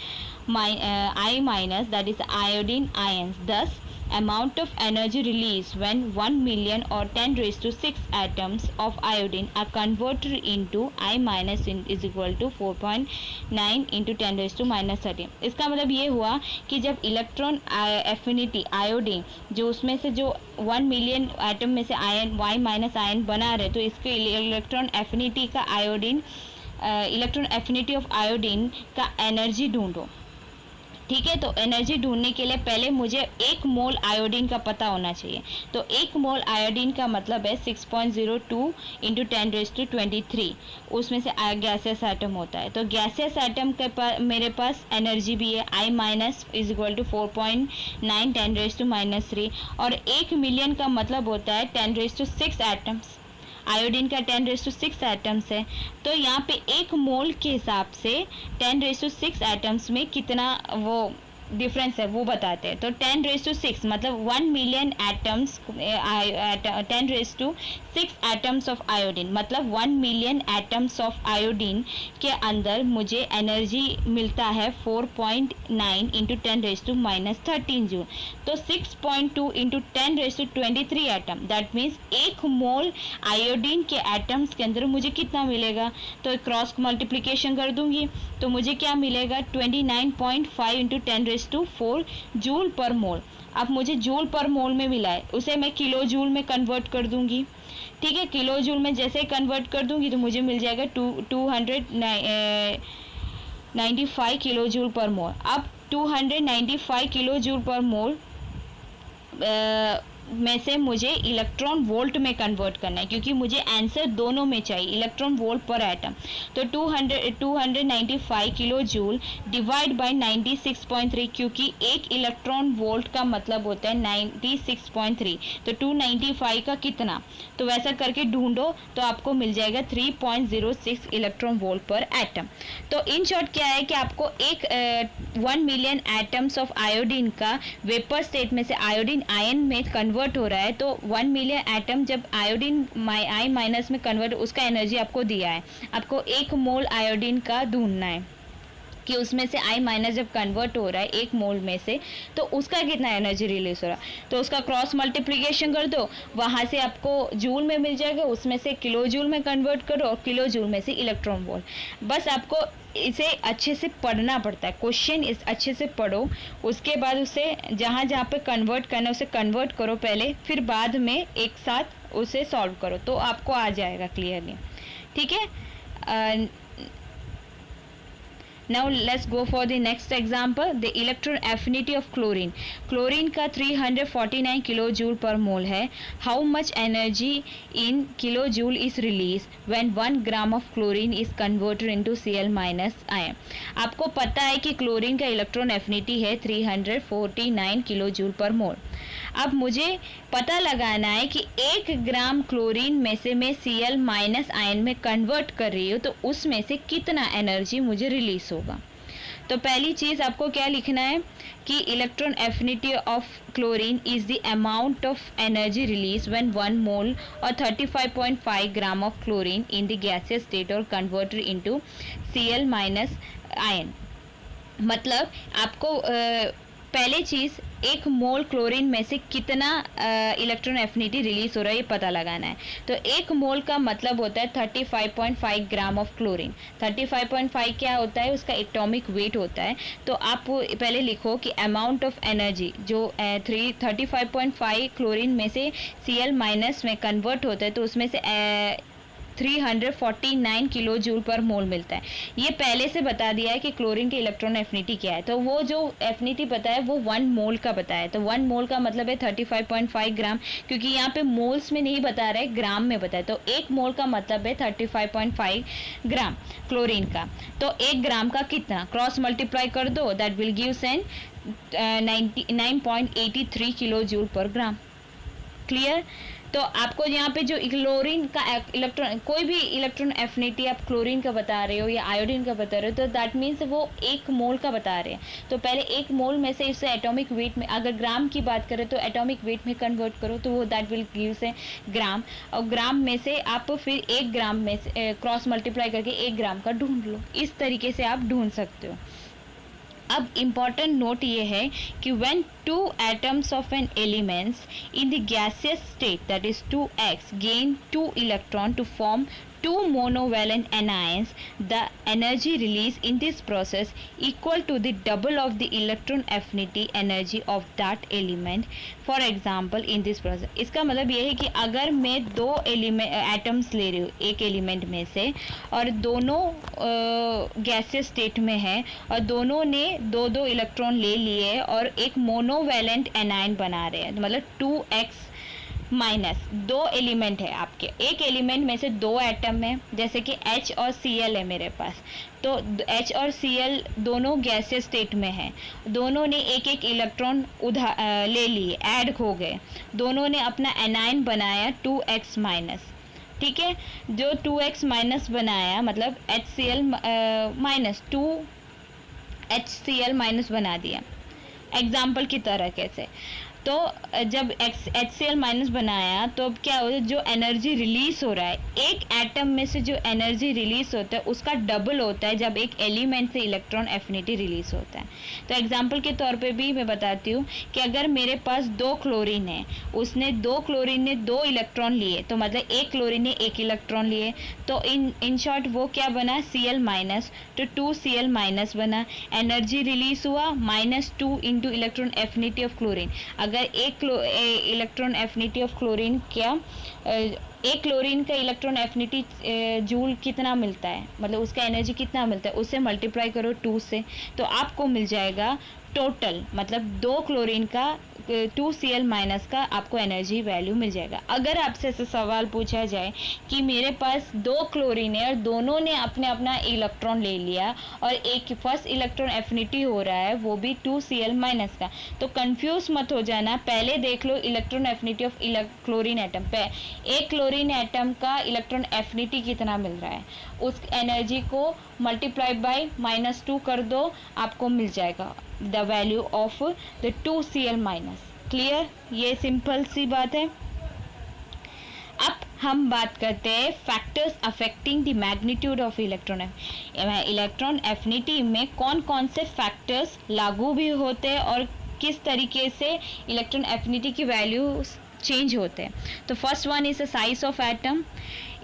minus, that is iodine ions. Thus amount of energy released when 1 million or 10⁻6 atoms of iodine are converted into I minus is equal to 4.9 into 10⁻13। इसका मतलब ये हुआ कि जब electron affinity iodine जो उसमें से जो 1 मिलियन एटम में से आयन Y माइनस आयन बना रहे, तो इसके इलेक्ट्रॉन एफिनिटी का iodine electron affinity of iodine का एनर्जी ढूंढो। ठीक है, तो एनर्जी ढूंढने के लिए पहले मुझे 1 मोल आयोडीन का पता होना चाहिए। तो 1 मोल आयोडीन का मतलब है 6.02 इंटू 10⁻23, उसमें से गैसियस एटम होता है। तो गैसियस एटम के पास मेरे पास एनर्जी भी है I minus is equal to 4.9 10⁻³ और 1 मिलियन का मतलब होता है 10⁻6 एटम्स। आयोडीन का 10⁻6 एटम्स है, तो यहाँ पे 1 मोल के हिसाब से 10⁻6 एटम्स में कितना वो डिफरेंस है वो बताते हैं। तो 10⁻6 मतलब 1 million atoms 10⁻6 atoms of iodine मतलब 1 मिलियन एटम्स ऑफ आयोडीन के अंदर मुझे एनर्जी मिलता है 4.9 इंटू 10⁻13 जूल। तो 6.2 into 10⁻23 atom, that means 1 mole iodine के एटम्स के अंदर मुझे कितना मिलेगा। तो क्रॉस मल्टीप्लिकेशन कर दूंगी तो मुझे क्या मिलेगा 29.5 इंटू 10⁻4 जूल पर मोल। अब मुझे जूल पर मोल में मिला है, उसे मैं किलो जूल में कन्वर्ट कर दूंगी। ठीक है, किलो जूल में जैसे कन्वर्ट कर दूंगी तो मुझे मिल जाएगा 295 किलो जूल पर मोल। अब 295 किलो जूल पर मोल में से मुझे इलेक्ट्रॉन वोल्ट में कन्वर्ट करना है, क्योंकि मुझे आंसर दोनों में चाहिए, इलेक्ट्रॉन वोल्ट पर एटम। तो 295 किलो जूल डिवाइड बाय 96.3, क्योंकि 1 इलेक्ट्रॉन वोल्ट का मतलब होता है 96.3। तो 295 का कितना, तो वैसा करके ढूंढो तो आपको मिल जाएगा 3.06 इलेक्ट्रॉन वोल्ट पर एटम। तो इन शॉर्ट क्या है कि आपको 1 मिलियन एटम्स ऑफ आयोडीन का वेपर स्टेट में से आयोडीन आयन में कन्वर्ट हो रहा है, तो 1 मिलियन एटम जब आयोडीन I माइनस में कन्वर्ट, उसका एनर्जी आपको दिया है। आपको 1 मोल आयोडीन का ढूंढना है कि उसमें से I माइनस जब कन्वर्ट हो रहा है 1 मोल में से, तो उसका कितना एनर्जी रिलीज हो रहा है। तो उसका क्रॉस मल्टीप्लिकेशन कर दो, वहाँ से आपको जूल में मिल जाएगा, उसमें से किलो जूल में कन्वर्ट करो और किलो जूल में से इलेक्ट्रॉन वोल्ट। बस आपको इसे अच्छे से पढ़ना पड़ता है, क्वेश्चन इस अच्छे से पढ़ो, उसके बाद उसे जहाँ जहाँ पे कन्वर्ट करना है उसे कन्वर्ट करो पहले, फिर बाद में एक साथ उसे सॉल्व करो तो आपको आ जाएगा क्लियरली। ठीक है, now let's go for the next example, the electron affinity of chlorine। Chlorine का 349 किलो जूल पर मोल है। how much energy in kilo joule is released when 1 gram of chlorine is converted into Cl minus ion। आपको पता है कि chlorine का electron affinity है 349 kilo joule per मोल। अब मुझे पता लगाना है कि 1 ग्राम क्लोरीन में से मैं Cl माइनस आयन में कन्वर्ट कर रही हूँ तो उसमें से कितना एनर्जी मुझे रिलीज होगा। तो पहली चीज़ आपको क्या लिखना है कि electron affinity of chlorine is the amount of energy release when 1 mole और 35.5 gram of chlorine in the gaseous state और converted into Cl minus ion. मतलब आपको पहले चीज़ एक मोल क्लोरीन में से कितना इलेक्ट्रॉन एफिनिटी रिलीज हो रहा है ये पता लगाना है। तो एक मोल का मतलब होता है 35.5 ग्राम ऑफ क्लोरीन। 35.5 क्या होता है, उसका एटॉमिक वेट होता है। तो आप पहले लिखो कि अमाउंट ऑफ एनर्जी जो 35.5 क्लोरीन में से Cl माइनस में कन्वर्ट होता है तो उसमें से 349 किलो जूल पर मोल मिलता है। ये पहले से बता दिया है कि क्लोरीन के इलेक्ट्रॉन एफिनिटी क्या है। तो वो जो एफिनिटी बताया वो 1 मोल का बताया। तो 1 मोल का मतलब है 35.5 ग्राम, क्योंकि यहाँ पे मोल्स में नहीं बता रहा है, ग्राम में बताया। तो एक मोल का मतलब है 35.5 ग्राम क्लोरीन का। तो 1 ग्राम का कितना, क्रॉस मल्टीप्लाई कर दो, that will give Sen 99.83 kilo joule पर ग्राम। क्लियर। तो आपको यहाँ पे जो क्लोरीन का इलेक्ट्रॉन, कोई भी इलेक्ट्रॉन एफिनिटी आप क्लोरीन का बता रहे हो या आयोडीन का बता रहे हो तो दैट मीन्स वो 1 मोल का बता रहे हैं। तो पहले 1 मोल में से इसे एटॉमिक वेट में, अगर ग्राम की बात करें तो एटॉमिक वेट में कन्वर्ट करो तो वो दैट विल गिव से ग्राम, और ग्राम में से आप फिर 1 ग्राम में से क्रॉस मल्टीप्लाई करके 1 ग्राम का ढूंढ लो। इस तरीके से आप ढूंढ सकते हो। अब इम्पॉर्टेंट नोट ये है कि when 2 atoms of an elements in the gaseous state, that is 2x, gain 2 electron to form 2 monovalent anions, the energy release in this process equal to the double of the electron affinity energy of that element. For example, in this process, इसका मतलब ये है कि अगर मैं 2 atoms ले रही हूँ एक एलिमेंट में से और दोनों गैसियस स्टेट में है और दोनों ने 2-2 इलेक्ट्रॉन ले लिए और एक मोनोवैलेंट एनायन बना रहे हैं, तो मतलब 2x माइनस 2 एलिमेंट है आपके, एक एलिमेंट में से 2 एटम है, जैसे कि H और Cl है मेरे पास। तो H और Cl दोनों गैसियस स्टेट में है, दोनों ने एक एक इलेक्ट्रॉन ले लिए, ऐड हो गए, दोनों ने अपना एनायन बनाया 2x माइनस। ठीक है, जो 2x माइनस बनाया मतलब HCl माइनस 2HCl माइनस बना दिया एग्जाम्पल की तरह कैसे। तो जब HCl माइनस बनाया तो अब क्या हो, जो एनर्जी रिलीज हो रहा है एक एटम में से, जो एनर्जी रिलीज होता है उसका डबल होता है जब एक एलिमेंट से इलेक्ट्रॉन एफिनिटी रिलीज होता है। तो एग्जांपल के तौर पे भी मैं बताती हूँ कि अगर मेरे पास 2 क्लोरीन है, उसने 2 क्लोरीन ने 2 इलेक्ट्रॉन लिए, तो मतलब एक क्लोरीन ने 1 इलेक्ट्रॉन लिए, तो इन शॉर्ट वो क्या बना, Cl माइनस, तो 2Cl माइनस बना, एनर्जी रिलीज हुआ -2 into electron affinity of chlorine. अगर एक इलेक्ट्रॉन एफिनिटी ऑफ क्लोरीन क्या, एक क्लोरीन का इलेक्ट्रॉन एफिनिटी जूल कितना मिलता है, मतलब उसका एनर्जी कितना मिलता है, उससे मल्टीप्लाई करो 2 से, तो आपको मिल जाएगा टोटल, मतलब 2 क्लोरीन का 2Cl माइनस का आपको एनर्जी वैल्यू मिल जाएगा। अगर आपसे ऐसा सवाल पूछा जाए कि मेरे पास 2 क्लोरीन है और दोनों ने अपने अपना इलेक्ट्रॉन ले लिया और एक फर्स्ट इलेक्ट्रॉन एफिनिटी हो रहा है वो भी 2Cl माइनस का, तो कंफ्यूज मत हो जाना, पहले देख लो electron affinity of chlorine atom पे, एक क्लोरीन एटम का इलेक्ट्रॉन एफिनिटी कितना मिल रहा है, उस एनर्जी को मल्टीप्लाई बाय -2 कर दो, आपको मिल जाएगा the value of the 2Cl minus. Clear, ये सिंपल सी बात है। अब हम बात करते हैं factors affecting the magnitude of electron affinity में कौन कौन से फैक्टर्स लागू भी होते हैं और किस तरीके से इलेक्ट्रॉन एफिनिटी की वैल्यू चेंज होते हैं। तो first one is the size of atom.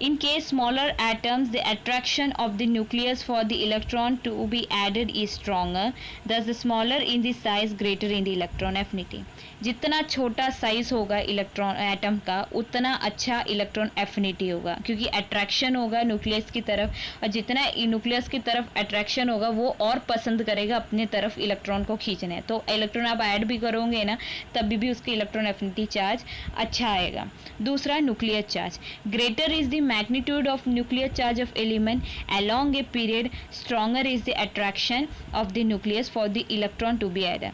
In case smaller atoms, the attraction of the nucleus for the electron to be added is stronger. Thus, the smaller in the size, greater in the electron affinity. जितना छोटा size होगा electron atom का उतना अच्छा electron affinity होगा, क्योंकि attraction होगा nucleus की तरफ, और जितना न्यूक्लियस की तरफ अट्रैक्शन होगा वो और पसंद करेगा अपने तरफ इलेक्ट्रॉन को खींचने। तो इलेक्ट्रॉन आप ऐड भी करोगे ना तभी भी उसकी इलेक्ट्रॉन एफिनिटी चार्ज अच्छा आएगा। दूसरा, nuclear charge. Greater is the magnitude of nuclear charge of element along a period, stronger is the attraction of the nucleus for the electron to be added.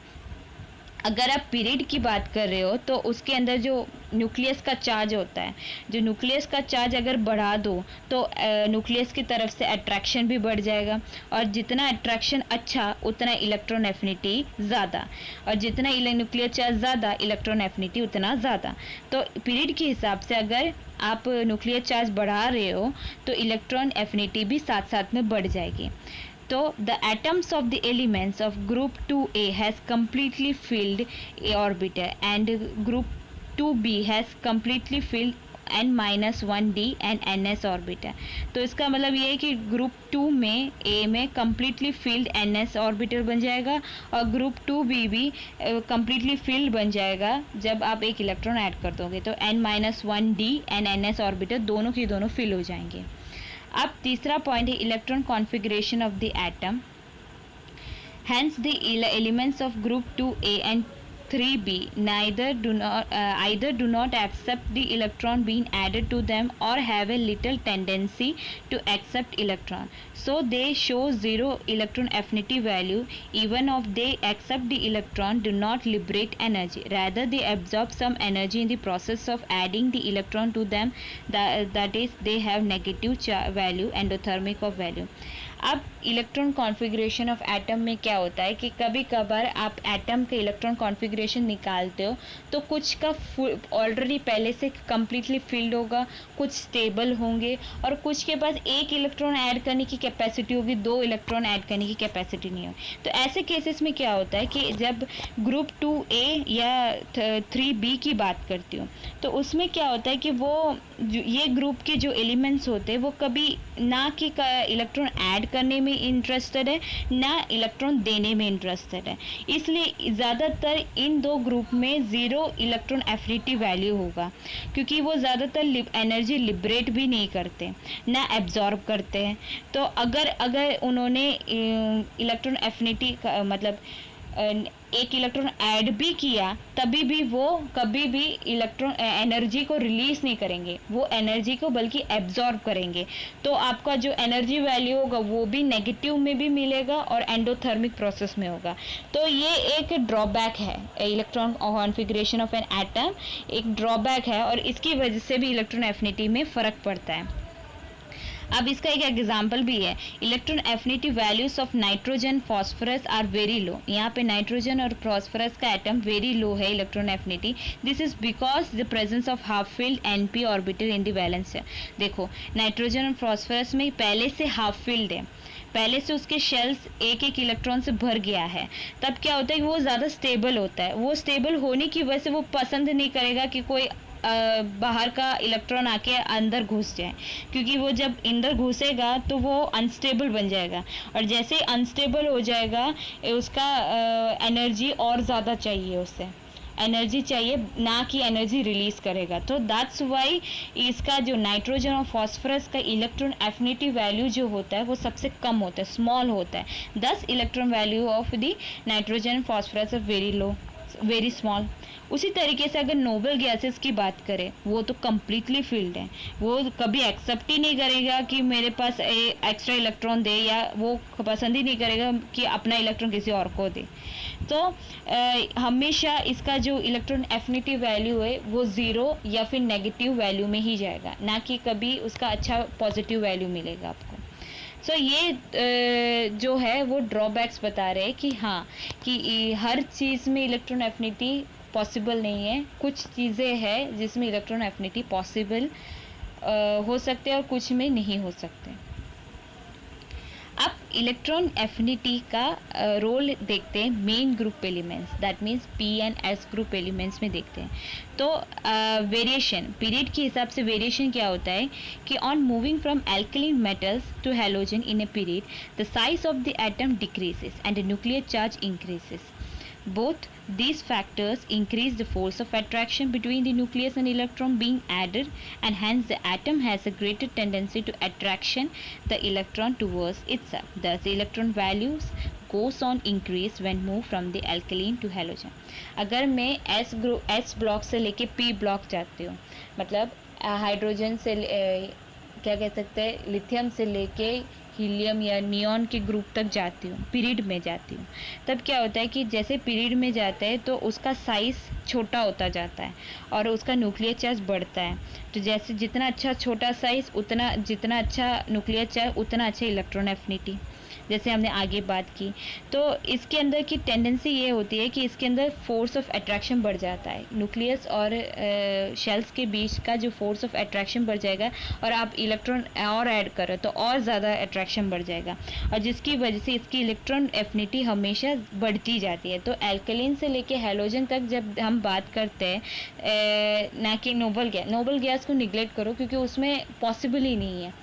अगर आप पीरियड की बात कर रहे हो तो उसके अंदर जो न्यूक्लियस का चार्ज होता है, जो न्यूक्लियस का चार्ज अगर बढ़ा दो तो न्यूक्लियस की तरफ से अट्रैक्शन भी बढ़ जाएगा, और जितना अट्रैक्शन अच्छा उतना इलेक्ट्रॉन एफिनिटी ज़्यादा, और जितना न्यूक्लियर चार्ज ज़्यादा इलेक्ट्रॉन एफिनिटी उतना ज़्यादा। तो पीरियड के हिसाब से अगर आप न्यूक्लियर चार्ज बढ़ा रहे हो तो इलेक्ट्रॉन एफिनिटी भी साथ साथ में बढ़ जाएगी। तो the atoms of the elements of group 2a has completely filled a orbital and group 2b has completely filled n minus 1d and ns orbital। तो इसका मतलब ये है कि ग्रुप 2 में a में completely filled ns orbital बन जाएगा, और ग्रुप 2b भी completely filled बन जाएगा जब आप एक इलेक्ट्रॉन ऐड कर दोगे, तो n minus 1d and ns orbital दोनों के दोनों फिल हो जाएंगे। अब तीसरा पॉइंट है electron configuration of the atom. Hence the elements of group 2a and 3b either do not accept the electron being added to them or have a little tendency to accept electron, so they show zero electron affinity value. Even if they accept the electron, do not liberate energy, rather they absorb some energy in the process of adding the electron to them, that is they have negative value, endothermic of value। अब electron configuration of atom में क्या होता है कि कभी कभार आप atom के इलेक्ट्रॉन कॉन्फ़िगरेशन निकालते हो तो कुछ का ऑलरेडी पहले से कम्प्लीटली फिल्ड होगा, कुछ स्टेबल होंगे, और कुछ के पास एक इलेक्ट्रॉन ऐड करने की कैपेसिटी होगी, दो इलेक्ट्रॉन ऐड करने की कैपेसिटी नहीं होगी। तो ऐसे केसेस में क्या होता है कि जब ग्रुप 2a या 3b की बात करती हूँ तो उसमें क्या होता है कि वो ये ग्रुप के जो एलिमेंट्स होते हैं वो कभी ना कि इलेक्ट्रॉन ऐड करने में इंटरेस्टेड है ना इलेक्ट्रॉन देने में इंटरेस्टेड है, इसलिए ज़्यादातर इन दो ग्रुप में ज़ीरो इलेक्ट्रॉन एफिनिटी वैल्यू होगा, क्योंकि वो ज़्यादातर एनर्जी लिबरेट भी नहीं करते ना एब्जॉर्ब करते हैं। तो अगर उन्होंने इलेक्ट्रॉन एफिनिटी मतलब एक इलेक्ट्रॉन ऐड भी किया तभी भी वो कभी भी इलेक्ट्रॉन एनर्जी को रिलीज नहीं करेंगे, वो एनर्जी को बल्कि एब्जॉर्ब करेंगे। तो आपका जो एनर्जी वैल्यू होगा वो भी नेगेटिव में भी मिलेगा और एंडोथर्मिक प्रोसेस में होगा। तो ये एक ड्रॉबैक है, electron configuration of an atom एक ड्रॉबैक है, और इसकी वजह से भी इलेक्ट्रॉन एफिनिटी में फ़र्क पड़ता है। अब इसका एक एग्जाम्पल भी है, electron affinity values of nitrogen phosphorus are very low. यहाँ पे नाइट्रोजन और फॉस्फोरस का एटम वेरी लो है electron affinity, this is because the presence of half filled NP orbital in the valence shell. देखो nitrogen और phosphorus में पहले से हाफ फिल्ड है, पहले से उसके शेल्स एक एक इलेक्ट्रॉन से भर गया है, तब क्या होता है कि वो ज़्यादा स्टेबल होता है। वो स्टेबल होने की वजह से वो पसंद नहीं करेगा कि कोई बाहर का इलेक्ट्रॉन आके अंदर घुस जाए, क्योंकि वो जब अंदर घुसेगा तो वो अनस्टेबल बन जाएगा, और जैसे ही अनस्टेबल हो जाएगा उसका एनर्जी और ज़्यादा चाहिए, उससे एनर्जी चाहिए ना कि एनर्जी रिलीज करेगा। तो दैट्स वाई इसका जो नाइट्रोजन और फॉस्फोरस का इलेक्ट्रॉन एफिनिटी वैल्यू जो होता है वो सबसे कम होता है, स्मॉल होता है। 10 electron value of the nitrogen and phosphorus are very low, very small. उसी तरीके से अगर नोबल गैसेस की बात करें वो तो कम्प्लीटली फिल्ड है, वो कभी एक्सेप्ट ही नहीं करेगा कि मेरे पास एक्स्ट्रा इलेक्ट्रॉन दे, या वो पसंद ही नहीं करेगा कि अपना इलेक्ट्रॉन किसी और को दे। तो हमेशा इसका जो इलेक्ट्रॉन एफिनिटी वैल्यू है वो ज़ीरो या फिर नेगेटिव वैल्यू में ही जाएगा, ना कि कभी उसका अच्छा पॉजिटिव वैल्यू मिलेगा आपको। सो ये जो है वो ड्रॉबैक्स बता रहे हैं कि हाँ कि हर चीज़ में इलेक्ट्रॉन एफिनिटी पॉसिबल नहीं है, कुछ चीज़ें हैं जिसमें इलेक्ट्रॉन एफिनिटी पॉसिबल हो सकते हैं और कुछ में नहीं हो सकते। अब इलेक्ट्रॉन एफिनिटी का रोल देखते हैं main group elements, that means P and S group elements में देखते हैं। तो वेरिएशन पीरियड के हिसाब से वेरिएशन क्या होता है कि on moving from alkaline metals to halogen in a period the size of the atom decreases and the nuclear charge increases. Both these factors increase the force of attraction between the nucleus and electron being added, and hence the atom has a greater tendency to attraction the electron towards itself. Thus the electron values goes on increase when moved from the alkaline to halogen. अगर मैं S block से लेके P block जाती हूँ, मतलब hydrogen से क्या कह सकते हैं लिथियम से लेके हीलियम या नियॉन के ग्रुप तक जाती हूँ, पीरियड में जाती हूँ, तब क्या होता है कि जैसे पीरियड में जाता है तो उसका साइज़ छोटा होता जाता है और उसका न्यूक्लियर चार्ज बढ़ता है। तो जैसे जितना अच्छा छोटा साइज़ उतना जितना अच्छा न्यूक्लियर चार्ज उतना अच्छा इलेक्ट्रॉन एफिनिटी, जैसे हमने आगे बात की। तो इसके अंदर की टेंडेंसी ये होती है कि इसके अंदर फोर्स ऑफ अट्रैक्शन बढ़ जाता है, न्यूक्लियस और शेल्स के बीच का जो फोर्स ऑफ अट्रैक्शन बढ़ जाएगा और आप इलेक्ट्रॉन और ऐड करो तो और ज़्यादा अट्रैक्शन बढ़ जाएगा और जिसकी वजह से इसकी इलेक्ट्रॉन एफिनिटी हमेशा बढ़ती जाती है। तो एल्कलीन से लेके हैलोजन तक जब हम बात करते हैं, ना कि नोबल गैस को निगलेक्ट करो क्योंकि उसमें पॉसिबल ही नहीं है।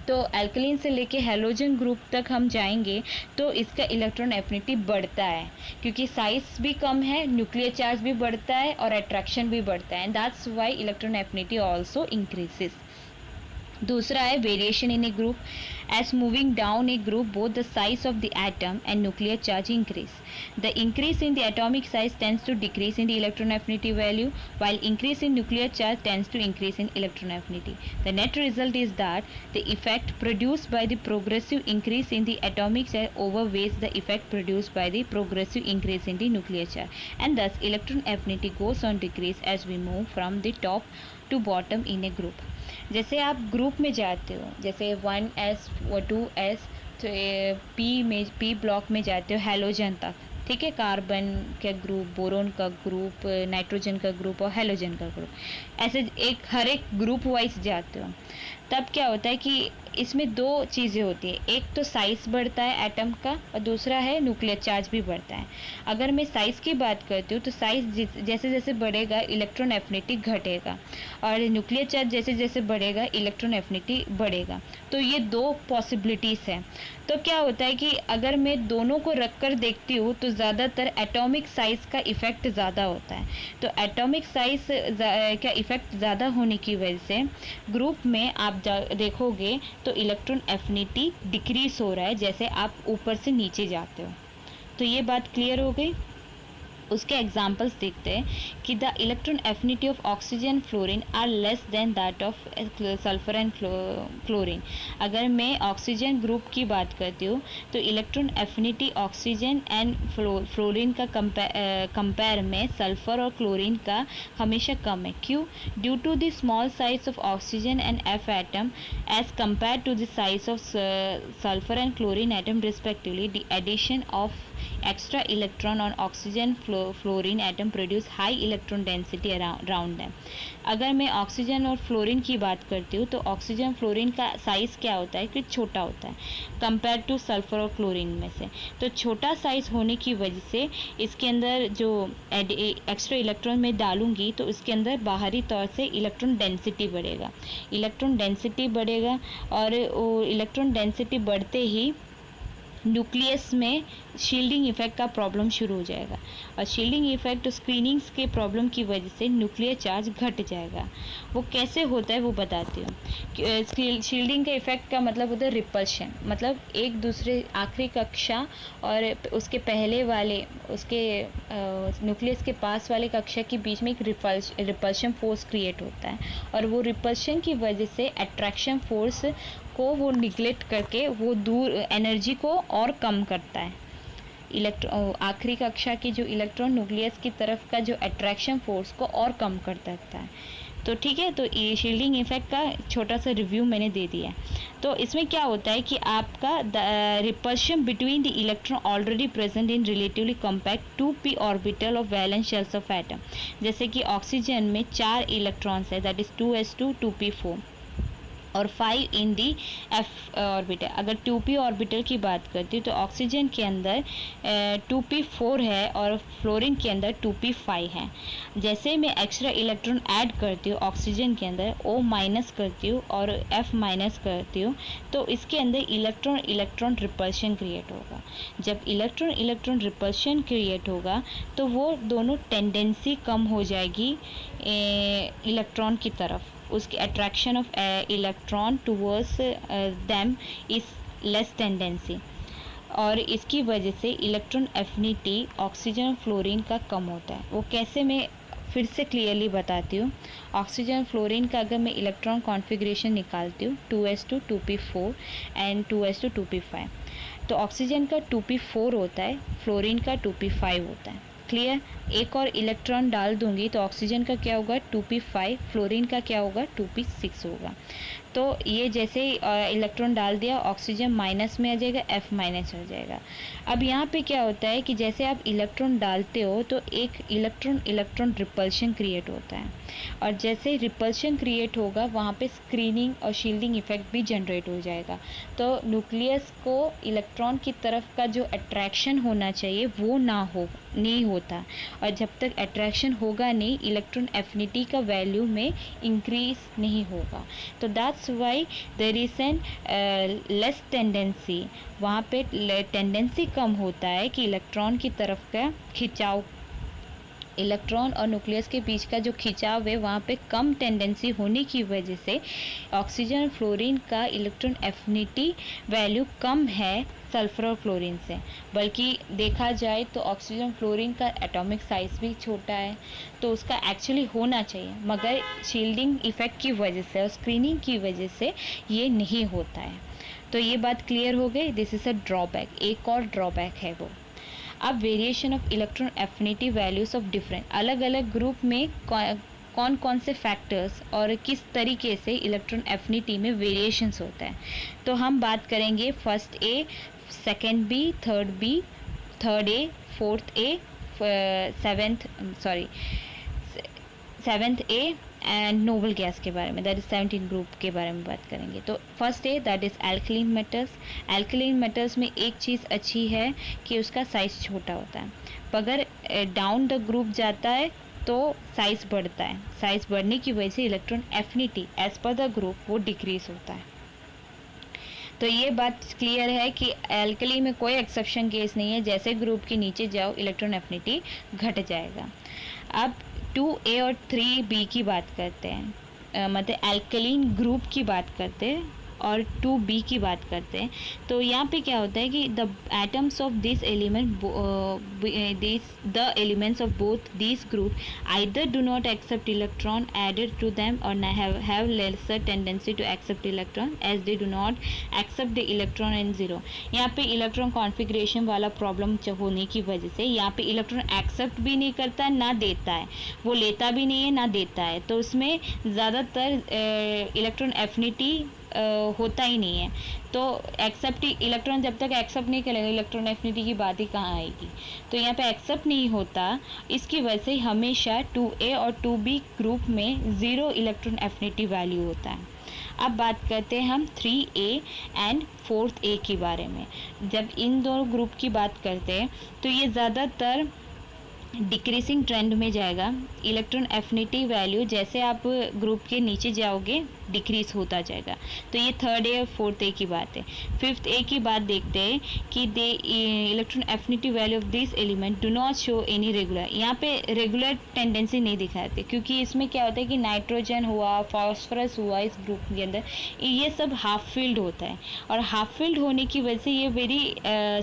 तो एल्कलीन से लेके हैलोजन ग्रुप तक हम जाएंगे तो इसका इलेक्ट्रॉन एफिनिटी बढ़ता है क्योंकि साइज भी कम है, न्यूक्लियर चार्ज भी बढ़ता है और अट्रैक्शन भी बढ़ता है, that's why electron affinity also increases. दूसरा है variation in A group, as moving down a group both the size of the atom and nuclear charge increase. The increase in the atomic size tends to decrease in the electron affinity value, while increase in nuclear charge tends to increase in electron affinity. The net result is that the effect produced by the progressive increase in the atomic charge overweights the effect produced by the progressive increase in the nuclear charge, and thus electron affinity goes on decrease as we move from the top to bottom in a group. जैसे आप group में जाते हो, जैसे 1s व 2s, तो P block में जाते हो हैलोजन तक, ठीक है, कार्बन का ग्रुप, बोरोन का ग्रुप, नाइट्रोजन का ग्रुप और हैलोजन का ग्रुप, ऐसे हर एक ग्रुप वाइज जाते हो। तब क्या होता है कि इसमें दो चीज़ें होती है, एक तो साइज़ बढ़ता है एटम का और दूसरा है न्यूक्लियर चार्ज भी बढ़ता है। अगर मैं साइज़ की बात करती हूँ तो साइज़ जैसे जैसे बढ़ेगा इलेक्ट्रॉन एफिनिटी घटेगा और न्यूक्लियर चार्ज जैसे जैसे बढ़ेगा इलेक्ट्रॉन एफिनिटी बढ़ेगा। तो ये दो पॉसिबिलिटीज़ हैं। तो क्या होता है कि अगर मैं दोनों को रख कर देखती हूँ तो ज़्यादातर एटॉमिक साइज़ का इफ़ेक्ट ज़्यादा होता है। तो एटॉमिक साइज़ का इफ़ेक्ट ज़्यादा होने की वजह से ग्रुप में आप देखोगे तो इलेक्ट्रॉन एफिनिटी डिक्रीज हो रहा है जैसे आप ऊपर से नीचे जाते हो। तो ये बात क्लियर हो गई। उसके एग्जाम्पल्स देखते हैं कि the electron affinity of oxygen fluorine are less than that of sulphur and chlorine. अगर मैं ऑक्सीजन ग्रुप की बात करती हूँ तो electron affinity oxygen and fluorine का कंपेयर में सल्फर और क्लोरीन का हमेशा कम है। क्यों? Due to the small size of oxygen and F atom as compare to the size of sulphur and chlorine atom respectively, the addition of extra electron on oxygen fluorine atom produce high electron density around them. अगर मैं oxygen और fluorine की बात करती हूँ तो oxygen fluorine का size क्या होता है कि छोटा होता है कंपेयर टू सल्फर और क्लोरीन में से। तो छोटा साइज़ होने की वजह से इसके अंदर जो एक्स्ट्रा इलेक्ट्रॉन मैं डालूंगी तो इसके अंदर बाहरी तौर से इलेक्ट्रॉन डेंसिटी बढ़ेगा, इलेक्ट्रॉन डेंसिटी बढ़ेगा और इलेक्ट्रॉन डेंसिटी बढ़ते ही न्यूक्लियस में शील्डिंग इफेक्ट का प्रॉब्लम शुरू हो जाएगा और शील्डिंग इफेक्ट स्क्रीनिंग्स के प्रॉब्लम की वजह से न्यूक्लियर चार्ज घट जाएगा। वो कैसे होता है वो बताती हूँ। शील्डिंग का इफेक्ट का मतलब होता है रिपल्शन, मतलब एक दूसरे आखिरी कक्षा और उसके पहले वाले उसके न्यूक्लियस के पास वाले कक्षा के बीच में एक रिपल्शन फोर्स क्रिएट होता है और वो रिपल्शन की वजह से अट्रैक्शन फोर्स को वो निगलेक्ट करके वो दूर एनर्जी को और कम करता है। आखिरी कक्षा की जो इलेक्ट्रॉन न्यूक्लियस की तरफ का जो अट्रैक्शन फोर्स को और कम कर देता है। तो ठीक है, तो ये शील्डिंग इफेक्ट का छोटा सा रिव्यू मैंने दे दिया। तो इसमें क्या होता है कि आपका repulsion between the electron already present in relatively compact 2p orbital of valence shells of atom. जैसे कि ऑक्सीजन में 4 इलेक्ट्रॉन्स है, दैट इज 2s2 2p4 और 5 इन दी f ऑर्बिटल। अगर 2p ऑर्बिटल की बात करती हूँ तो ऑक्सीजन के अंदर 2p4 है और फ्लोरीन के अंदर 2p5 है। जैसे मैं एक्स्ट्रा इलेक्ट्रॉन ऐड करती हूँ ऑक्सीजन के अंदर, O माइनस करती हूँ और F माइनस करती हूँ तो इसके अंदर इलेक्ट्रॉन रिपल्शन क्रिएट होगा। जब इलेक्ट्रॉन रिपल्शन क्रिएट होगा तो वो दोनों टेंडेंसी कम हो जाएगी इलेक्ट्रॉन की तरफ, उसकी attraction of electron towards them is less tendency और इसकी वजह से इलेक्ट्रॉन एफिनिटी ऑक्सीजन फ्लोरीन का कम होता है। वो कैसे मैं फिर से क्लियरली बताती हूँ। ऑक्सीजन फ्लोरीन का अगर मैं इलेक्ट्रॉन कॉन्फ़िगरेशन निकालती हूँ 2s2 2p4 and 2s2 2p5, तो ऑक्सीजन का 2p4 होता है, फ्लोरीन का 2p5 होता है। क्लियर? एक और इलेक्ट्रॉन डाल दूंगी तो ऑक्सीजन का क्या होगा 2p5, फ्लोरीन का क्या होगा 2p6 होगा। तो ये जैसे इलेक्ट्रॉन डाल दिया, ऑक्सीजन माइनस में आ जाएगा, F माइनस हो जाएगा। अब यहाँ पे क्या होता है कि जैसे आप इलेक्ट्रॉन डालते हो तो एक इलेक्ट्रॉन इलेक्ट्रॉन रिपल्शन क्रिएट होता है, और जैसे रिपल्शन क्रिएट होगा वहाँ पे स्क्रीनिंग और शील्डिंग इफेक्ट भी जनरेट हो जाएगा। तो न्यूक्लियस को इलेक्ट्रॉन की तरफ का जो अट्रैक्शन होना चाहिए वो नहीं होता, और जब तक अट्रैक्शन होगा नहीं, इलेक्ट्रॉन एफिनिटी का वैल्यू में इंक्रीज नहीं होगा। तो that's why there is an less tendency, वहाँ पे टेंडेंसी कम होता है कि इलेक्ट्रॉन की तरफ का खिंचाव, इलेक्ट्रॉन और न्यूक्लियस के बीच का जो खिंचाव है वहाँ पे कम टेंडेंसी होने की वजह से ऑक्सीजन फ्लोरीन का इलेक्ट्रॉन एफिनिटी वैल्यू कम है सल्फर और फ्लोरीन से। बल्कि देखा जाए तो ऑक्सीजन फ्लोरीन का एटॉमिक साइज भी छोटा है, तो उसका एक्चुअली होना चाहिए, मगर शील्डिंग इफेक्ट की वजह से और स्क्रीनिंग की वजह से ये नहीं होता है। तो ये बात क्लियर हो गई। दिस इज़ अ ड्रॉबैक, एक और ड्रॉबैक है वो। अब variation of electron affinity values of different, अलग अलग ग्रुप में कौन कौन से फैक्टर्स और किस तरीके से इलेक्ट्रॉन एफिनिटी में वेरिएशंस होता है। तो हम बात करेंगे first A, second B, third A, fourth A, seventh A and noble gas के बारे में, दैट इज 17 ग्रुप के बारे में बात करेंगे। तो फर्स्ट है that is alkaline metals. Alkaline metals में एक चीज़ अच्छी है कि उसका साइज छोटा होता है, अगर डाउन द ग्रुप जाता है तो साइज बढ़ता है, साइज बढ़ने की वजह से electron affinity as per the group वो डिक्रीज होता है। तो ये बात क्लियर है कि एल्कली में कोई एक्सेप्शन केस नहीं है, जैसे ग्रुप के नीचे जाओ इलेक्ट्रॉन एफिनिटी घट जाएगा। अब 2A और 3B की बात करते हैं, मतलब एल्कलीन ग्रुप की बात करते हैं और 2B की बात करते हैं। तो यहाँ पे क्या होता है कि the atoms of this element, the elements of both this group either do not accept electron added to them और have lesser tendency to accept electron as they do not accept the electron in zero. यहाँ पे electron configuration वाला problem होने की वजह से यहाँ पे इलेक्ट्रॉन एक्सेप्ट भी नहीं करता है ना देता है, वो लेता भी नहीं है ना देता है, तो उसमें ज़्यादातर इलेक्ट्रॉन एफिनिटी होता ही नहीं है। तो एक्सेप्ट इलेक्ट्रॉन जब तक एक्सेप्ट नहीं करेगा, इलेक्ट्रॉन एफिनिटी की बात ही कहाँ आएगी। तो यहाँ पे एक्सेप्ट नहीं होता, इसकी वजह से हमेशा 2A और 2B ग्रुप में ज़ीरो इलेक्ट्रॉन एफिनिटी वैल्यू होता है। अब बात करते हैं हम 3A एंड 4A के बारे में। जब इन दोनों ग्रुप की बात करते हैं तो ये ज़्यादातर डिक्रीसिंग ट्रेंड में जाएगा। इलेक्ट्रॉन एफिनिटी वैल्यू जैसे आप ग्रुप के नीचे जाओगे डिक्रीज होता जाएगा। तो ये थर्ड ए और फोर्थ ए की बात है। फिफ्थ ए की बात देखते हैं कि they electron affinity value of this element do not show any regular. यहाँ पे रेगुलर टेंडेंसी नहीं दिखाते, क्योंकि इसमें क्या होता है कि नाइट्रोजन हुआ, फॉस्फोरस हुआ, इस ग्रुप के अंदर ये सब हाफ फील्ड होता है, और हाफ फील्ड होने की वजह से ये वेरी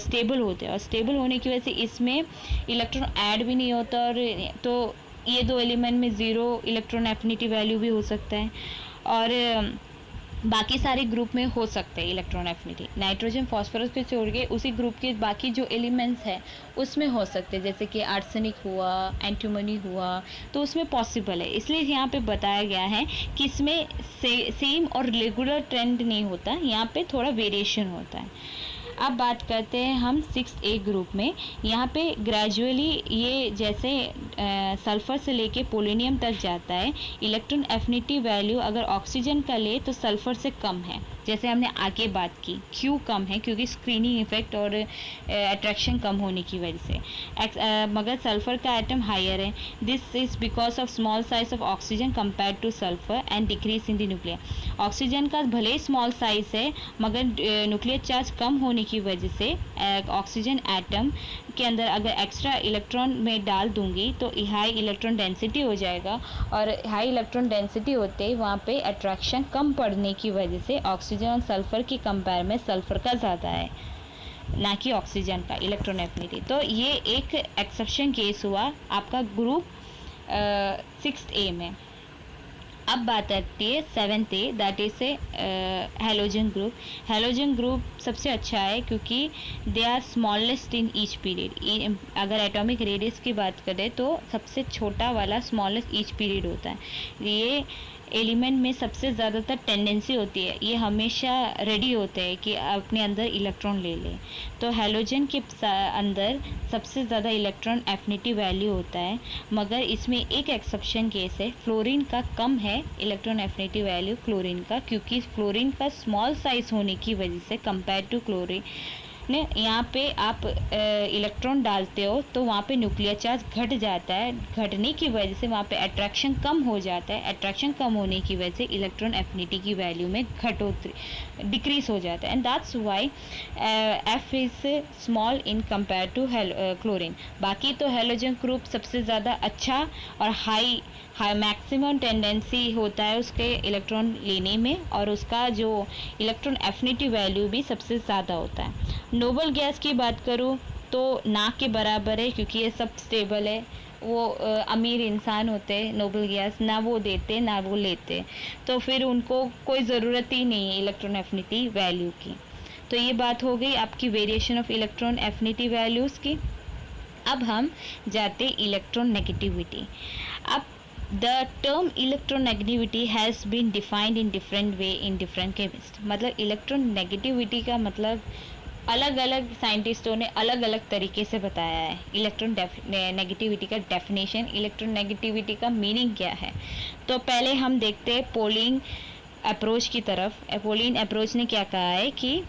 स्टेबल होते हैं, और स्टेबल होने की वजह से इसमें इलेक्ट्रॉन ऐड भी नहीं होता, और तो ये दो एलिमेंट में ज़ीरो इलेक्ट्रॉन एफिनिटी वैल्यू भी हो सकता है, और बाकी सारे ग्रुप में हो सकते हैं इलेक्ट्रॉन एफिनिटी। नाइट्रोजन फॉस्फोरस पे छोड़ के उसी ग्रुप के बाकी जो एलिमेंट्स हैं उसमें हो सकते हैं, जैसे कि आर्सेनिक हुआ, एंटीमनी हुआ, तो उसमें पॉसिबल है। इसलिए यहाँ पे बताया गया है कि इसमें सेम और रेगुलर ट्रेंड नहीं होता, यहाँ पे थोड़ा वेरिएशन होता है। अब बात करते हैं हम 6A ग्रुप में। यहाँ पे ग्रेजुअली ये जैसे सल्फ़र से लेके पोलोनियम तक जाता है, इलेक्ट्रॉन एफिनिटी वैल्यू अगर ऑक्सीजन का ले तो सल्फ़र से कम है, जैसे हमने आगे बात की। क्यों कम है? क्योंकि स्क्रीनिंग इफेक्ट और अट्रैक्शन कम होने की वजह से। मगर सल्फ़र का एटम हायर है। This is because of small size of oxygen compare to sulphur and decrease in the nuclear. Oxygen का भले ही स्मॉल साइज है, मगर न्यूक्लियर चार्ज कम होने की वजह से ऑक्सीजन एटम के अंदर अगर एक्स्ट्रा इलेक्ट्रॉन में डाल दूंगी तो हाई इलेक्ट्रॉन डेंसिटी हो जाएगा, और हाई इलेक्ट्रॉन डेंसिटी होते ही वहाँ पे अट्रैक्शन कम पड़ने की वजह से ऑक्सीजन और सल्फ़र की कंपेयर में सल्फ़र का ज़्यादा है, ना कि ऑक्सीजन का इलेक्ट्रॉन एफिनिटी। तो ये एक एक्सेप्शन केस हुआ आपका ग्रुप 6th ए में। अब बात आती है 7th A, that is a halogen group. Halogen group सबसे अच्छा है क्योंकि they are smallest in each period. अगर एटॉमिक रेडियस की बात करें तो सबसे छोटा वाला स्मॉलेस्ट ईच पीरियड होता है। ये एलिमेंट में सबसे ज़्यादातर टेंडेंसी होती है, ये हमेशा रेडी होते हैं कि अपने अंदर इलेक्ट्रॉन ले लें। तो हेलोजन के अंदर सबसे ज़्यादा इलेक्ट्रॉन एफिनिटी वैल्यू होता है, मगर इसमें एक एक्सेप्शन केस है, फ्लोरीन का कम है इलेक्ट्रॉन एफिनिटी वैल्यू क्लोरीन का, क्योंकि फ्लोरीन का स्मॉल साइज होने की वजह से कंपेयर टू क्लोरीन ने यहाँ पे आप इलेक्ट्रॉन डालते हो तो वहाँ पे न्यूक्लियर चार्ज घट जाता है। घटने की वजह से वहाँ पे अट्रैक्शन कम हो जाता है। अट्रैक्शन कम होने की वजह से इलेक्ट्रॉन एफिनिटी की वैल्यू में घटोतरी डिक्रीज हो जाता है, and that's why F is small in compare to chlorine. बाकी तो हेलोजन ग्रुप सबसे ज़्यादा अच्छा और हाई मैक्सिमम टेंडेंसी होता है उसके इलेक्ट्रॉन लेने में, और उसका जो इलेक्ट्रॉन एफिनिटी वैल्यू भी सबसे ज़्यादा होता है। नोबल गैस की बात करूँ तो ना के बराबर है, क्योंकि ये सब स्टेबल है। वो अमीर इंसान होते हैं, नोबल गैस ना वो देते ना वो लेते, तो फिर उनको कोई ज़रूरत ही नहीं है इलेक्ट्रॉन एफिनिटी वैल्यू की। तो ये बात हो गई आपकी variation of electron affinity values की। अब हम जाते इलेक्ट्रॉन नेगेटिविटी। अब the term electronegativity has been defined in different way in different chemist. मतलब इलेक्ट्रॉन नेगेटिविटी का मतलब अलग अलग साइंटिस्टों ने अलग अलग तरीके से बताया है। इलेक्ट्रॉन नेगेटिविटी का डेफिनेशन, इलेक्ट्रॉन नेगेटिविटी का मीनिंग क्या है। तो पहले हम देखते हैं पोलिंग अप्रोच की तरफ। पोलिन अप्रोच ने क्या कहा है कि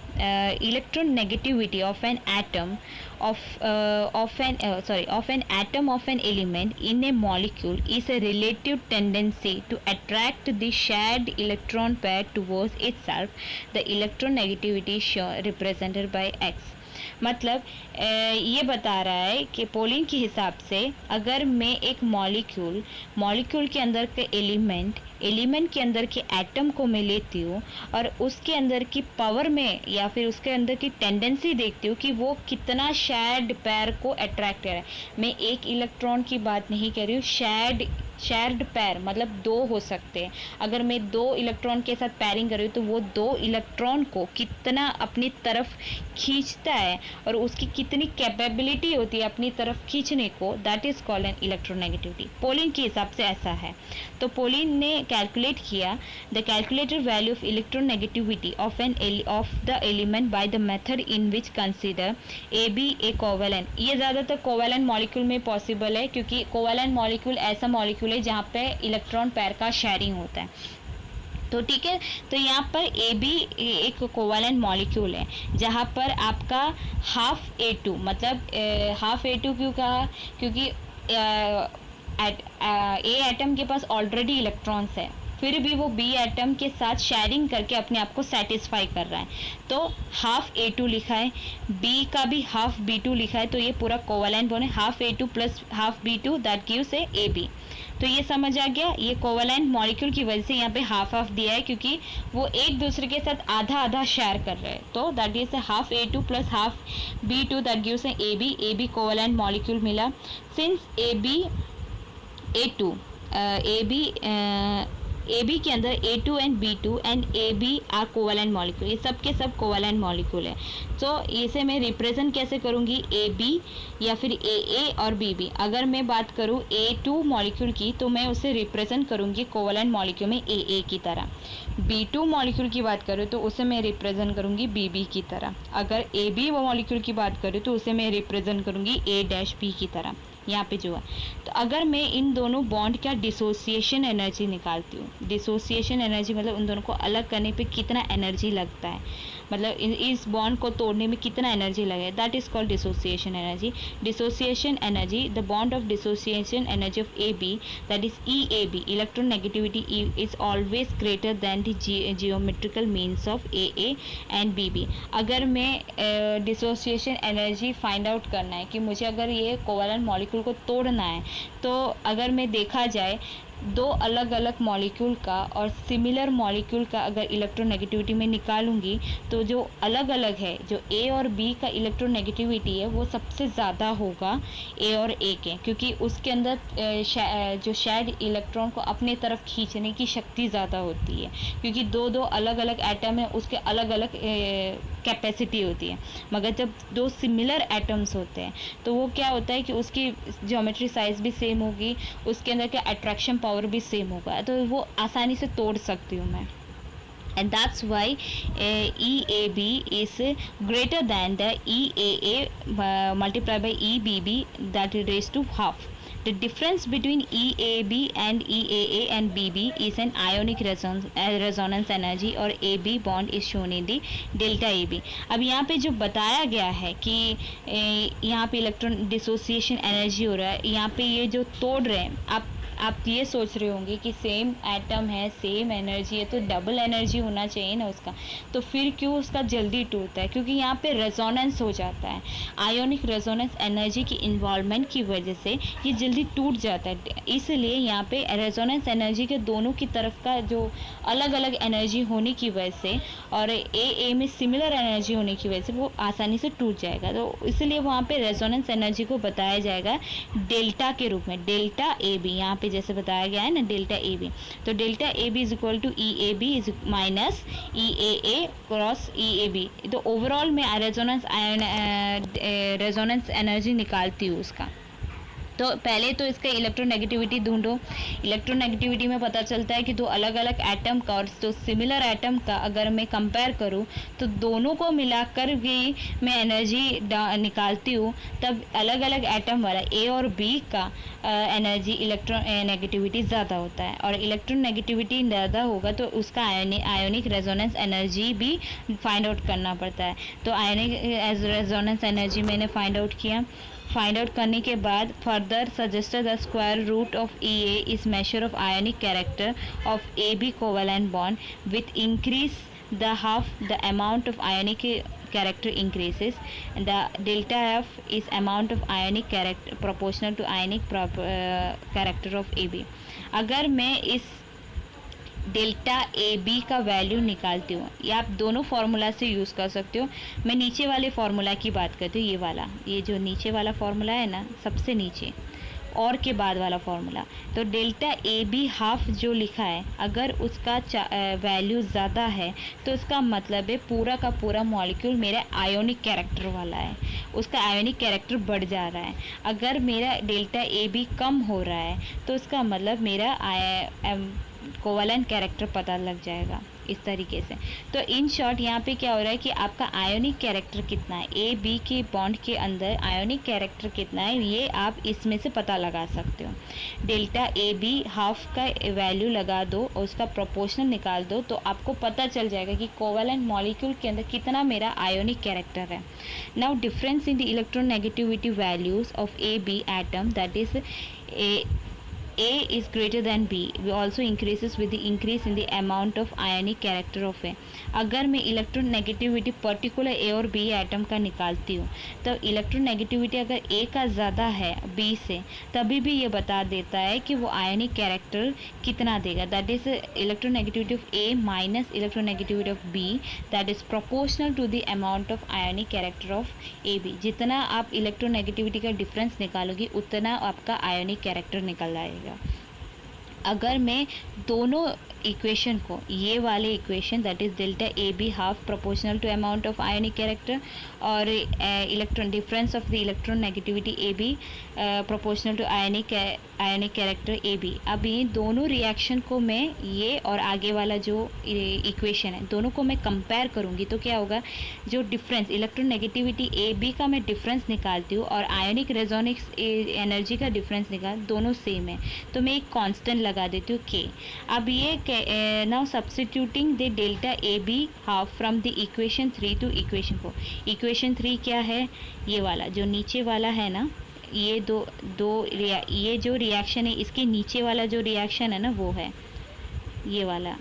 electron negativity of an atom of an atom of an element in a molecule is a relative tendency to attract the shared electron pair towards itself. The electron negativity is represented by X. मतलब ये बता रहा है कि pollen के हिसाब से अगर मैं एक मॉलिक्यूल के अंदर के एलिमेंट के अंदर के एटम को मैं लेती हूँ और उसके अंदर की पावर में या फिर उसके अंदर की टेंडेंसी देखती हूँ कि वो कितना शेयर्ड पेयर को अट्रैक्ट कर रहा है। मैं एक इलेक्ट्रॉन की बात नहीं कर रही हूँ, शेयर्ड पेयर मतलब दो हो सकते हैं। अगर मैं दो इलेक्ट्रॉन के साथ पेयरिंग कर रही हूँ तो वो दो इलेक्ट्रॉन को कितना अपनी तरफ खींचता है और उसकी कितनी कैपेबिलिटी होती है अपनी तरफ खींचने को, that is called N electronegativity. Pollen के हिसाब से ऐसा है। तो पोलिन ने कैलकुलेट किया the calculated value of electronegativity of the element by the method in which consider A B A covalent. ये ज़्यादातर कोवेलेंट मॉलिक्यूल में पॉसिबल है, क्योंकि कोवेलेंट मॉलिक्यूल ऐसा मॉलिक्यूल है जहाँ पे इलेक्ट्रॉन पेयर का शेयरिंग होता है। तो ठीक है, तो यहाँ पर ए बी एक कोवेलेंट मॉलिक्यूल है जहाँ पर आपका हाफ A2, मतलब हाफ A2 क्यों कहा, क्योंकि ए एटम के पास ऑलरेडी इलेक्ट्रॉन्स है, फिर भी वो बी एटम के साथ शेयरिंग करके अपने आप को सेटिस्फाई कर रहा है। तो हाफ A2 लिखा है, बी का भी हाफ B2 लिखा है, तो ये पूरा कोवेलेंट बॉन्ड है। Half A2 plus half B2 that gives a AB। तो ये समझ आ गया, ये कोवेलेंट मॉलिक्यूल की वजह से यहाँ पे हाफ हाफ दिया है, क्योंकि वो एक दूसरे के साथ आधा आधा शेयर कर रहे हैं। तो that is half A2 plus half B2 that gives a AB covalent molecule मिला। सिंस AB के अंदर A2 and B2 and AB are covalent molecule, ये सब के सब कोवेलेंट मॉलिक्यूल है। तो इसे मैं रिप्रेजेंट कैसे करूँगी, AB या फिर AA और BB। अगर मैं बात करूँ A2 मॉलिक्यूल की तो मैं उसे रिप्रेजेंट करूँगी कोवेलेंट मॉलिक्यूल में AA की तरह। B2 मॉलिक्यूल की बात करूँ तो उसे मैं रिप्रेजेंट करूँगी BB की तरह। अगर AB मॉलिक्यूल की बात करूँ तो उसे मैं रिप्रेजेंट करूँगी A-B की तरह। यहाँ पे जो है, तो अगर मैं इन दोनों बॉन्ड का डिसोसिएशन एनर्जी निकालती हूँ, डिसोसिएशन एनर्जी मतलब उन दोनों को अलग करने पे कितना एनर्जी लगता है, मतलब इस बॉन्ड को तोड़ने में कितना एनर्जी लगे, that is called dissociation energy. Dissociation energy, the bond of dissociation energy of AB that is EAB, electron negativity is always greater than the geometrical means of AA and BB। अगर मैं dissociation energy find out करना है कि मुझे अगर ये covalent molecule को तोड़ना है, तो अगर मैं देखा जाए दो अलग अलग मॉलिक्यूल का और सिमिलर मॉलिक्यूल का अगर इलेक्ट्रोनेगेटिविटी में निकालूंगी तो जो अलग अलग है, जो ए और बी का इलेक्ट्रोनेगेटिविटी है वो सबसे ज़्यादा होगा ए और ए के, क्योंकि उसके अंदर जो शेड इलेक्ट्रॉन को अपने तरफ खींचने की शक्ति ज़्यादा होती है, क्योंकि दो दो अलग अलग एटम है, उसके अलग अलग कैपेसिटी होती है। मगर जब दो सिमिलर एटम्स होते हैं तो वो क्या होता है कि उसकी ज्योमेट्री साइज भी सेम होगी, उसके अंदर का अट्रैक्शन पावर भी सेम होगा, तो वो आसानी से तोड़ सकती हूँ मैं। And that's why EAB is greater than the EAA multiplied by EBB, that is raised to half. The difference between EAB and EAA and BB is an ionic resonance energy, और AB bond is shown in the delta AB. अब यहाँ पे जो बताया गया है कि यहाँ पे इलेक्ट्रॉन डिसोसिएशन एनर्जी हो रहा है, यहाँ पे ये जो तोड़ रहे हैं, आप ये सोच रहे होंगे कि सेम एटम है, सेम एनर्जी है, तो डबल एनर्जी होना चाहिए ना उसका, तो फिर क्यों उसका जल्दी टूटता है? क्योंकि यहाँ पे रेजोनेंस हो जाता है, आयोनिक रेजोनेंस एनर्जी की इन्वॉल्वमेंट की वजह से ये जल्दी टूट जाता है। इसलिए यहाँ पे रेजोनेंस एनर्जी के दोनों की तरफ का जो अलग अलग एनर्जी होने की वजह से और ए में सिमिलर एनर्जी होने की वजह से वो आसानी से टूट जाएगा, तो इसलिए वहाँ पे रेजोनेंस एनर्जी को बताया जाएगा डेल्टा के रूप में, डेल्टा ए बी। यहाँ पे जैसे बताया गया है ना डेल्टा ए बी, तो delta A B is equal to E A B is minus E A cross E A B. तो ओवरऑल मैं रेजोनेंस एनर्जी निकालती हूँ उसका। तो पहले तो इसका इलेक्ट्रोनेगेटिविटी ढूंढो। इलेक्ट्रोनेगेटिविटी में पता चलता है कि दो अलग अलग एटम का और दो सिमिलर एटम का अगर मैं कंपेयर करूं तो दोनों को मिलाकर भी मैं एनर्जी निकालती हूं, तब अलग अलग एटम वाला ए और बी का एनर्जी इलेक्ट्रोनेगेटिविटी ज़्यादा होता है, और इलेक्ट्रोनेगेटिविटी ज़्यादा होगा तो उसका आयोनिक रेजोनेंस एनर्जी भी फाइंड आउट करना पड़ता है। तो आयोनिक रेजोनेंस एनर्जी मैंने फाइंड आउट किया। फाइंड आउट करने के बाद further suggested the square root of E A is measure of ionic character of A B covalent bond with increase the half the amount of ionic character increases, and the delta F is amount of ionic character proportional to ionic character of AB। अगर मैं इस delta A B का value निकालती हूँ, या आप दोनों formula से यूज़ कर सकते हो। मैं नीचे वाले फार्मूला की बात करती हूँ, ये वाला, ये जो नीचे वाला फार्मूला है ना, सबसे नीचे और के बाद वाला फार्मूला, तो डेल्टा ए बी हाफ जो लिखा है, अगर उसका वैल्यू ज़्यादा है तो उसका मतलब है पूरा का पूरा मॉलिक्यूल मेरा आयोनिक कैरेक्टर वाला है, उसका आयोनिक कैरेक्टर बढ़ जा रहा है। अगर मेरा डेल्टा ए बी कम हो रहा है तो उसका मतलब मेरा कोवेलेंट कैरेक्टर पता लग जाएगा इस तरीके से। तो इन शॉर्ट यहाँ पे क्या हो रहा है कि आपका आयोनिक कैरेक्टर कितना है, ए बी के बॉन्ड के अंदर आयोनिक कैरेक्टर कितना है, ये आप इसमें से पता लगा सकते हो। डेल्टा ए बी हाफ का वैल्यू लगा दो और उसका प्रोपोर्शनल निकाल दो, तो आपको पता चल जाएगा कि कोवेलेंट मॉलिक्यूल के अंदर कितना मेरा आयोनिक कैरेक्टर है। Now difference in the electronegativity values of A B atom, that is A is greater than B, we also increases with the increase in the amount of ionic character of A। अगर मैं electronegativity particular ए और B atom का निकालती हूँ, तो electronegativity अगर ए का ज़्यादा है बी से, तभी भी ये बता देता है कि वो आयोनिक कैरेक्टर कितना देगा, that is electronegativity of A minus electronegativity of B, that is proportional to the amount of ionic character of A B. जितना आप इलेक्ट्रोनेगेटिविटी का डिफरेंस निकालोगी उतना आपका आयोनिक कैरेक्टर निकल आएगा। अगर मैं दोनों इक्वेशन को, ये वाले equation that is delta A B half proportional to amount of ionic character और electron difference of the electron negativity A B proportional to ionic character A B, अब ये दोनों रिएक्शन को मैं, ये और आगे वाला जो इक्वेशन है, दोनों को मैं कंपेयर करूँगी तो क्या होगा, जो difference electron negativity A B का मैं डिफरेंस निकालती हूँ और आयोनिक रेजोनेंस एनर्जी का डिफरेंस दोनों सेम है, तो मैं एक कांस्टेंट लगा देती हूँ के। अब ये now substituting the delta AB half from the equation 3 to equation 4। equation 3 क्या है, ये वाला जो नीचे वाला है ना, ये ये जो रिएक्शन है, इसके नीचे वाला जो रिएक्शन है ना वो है ये वाला,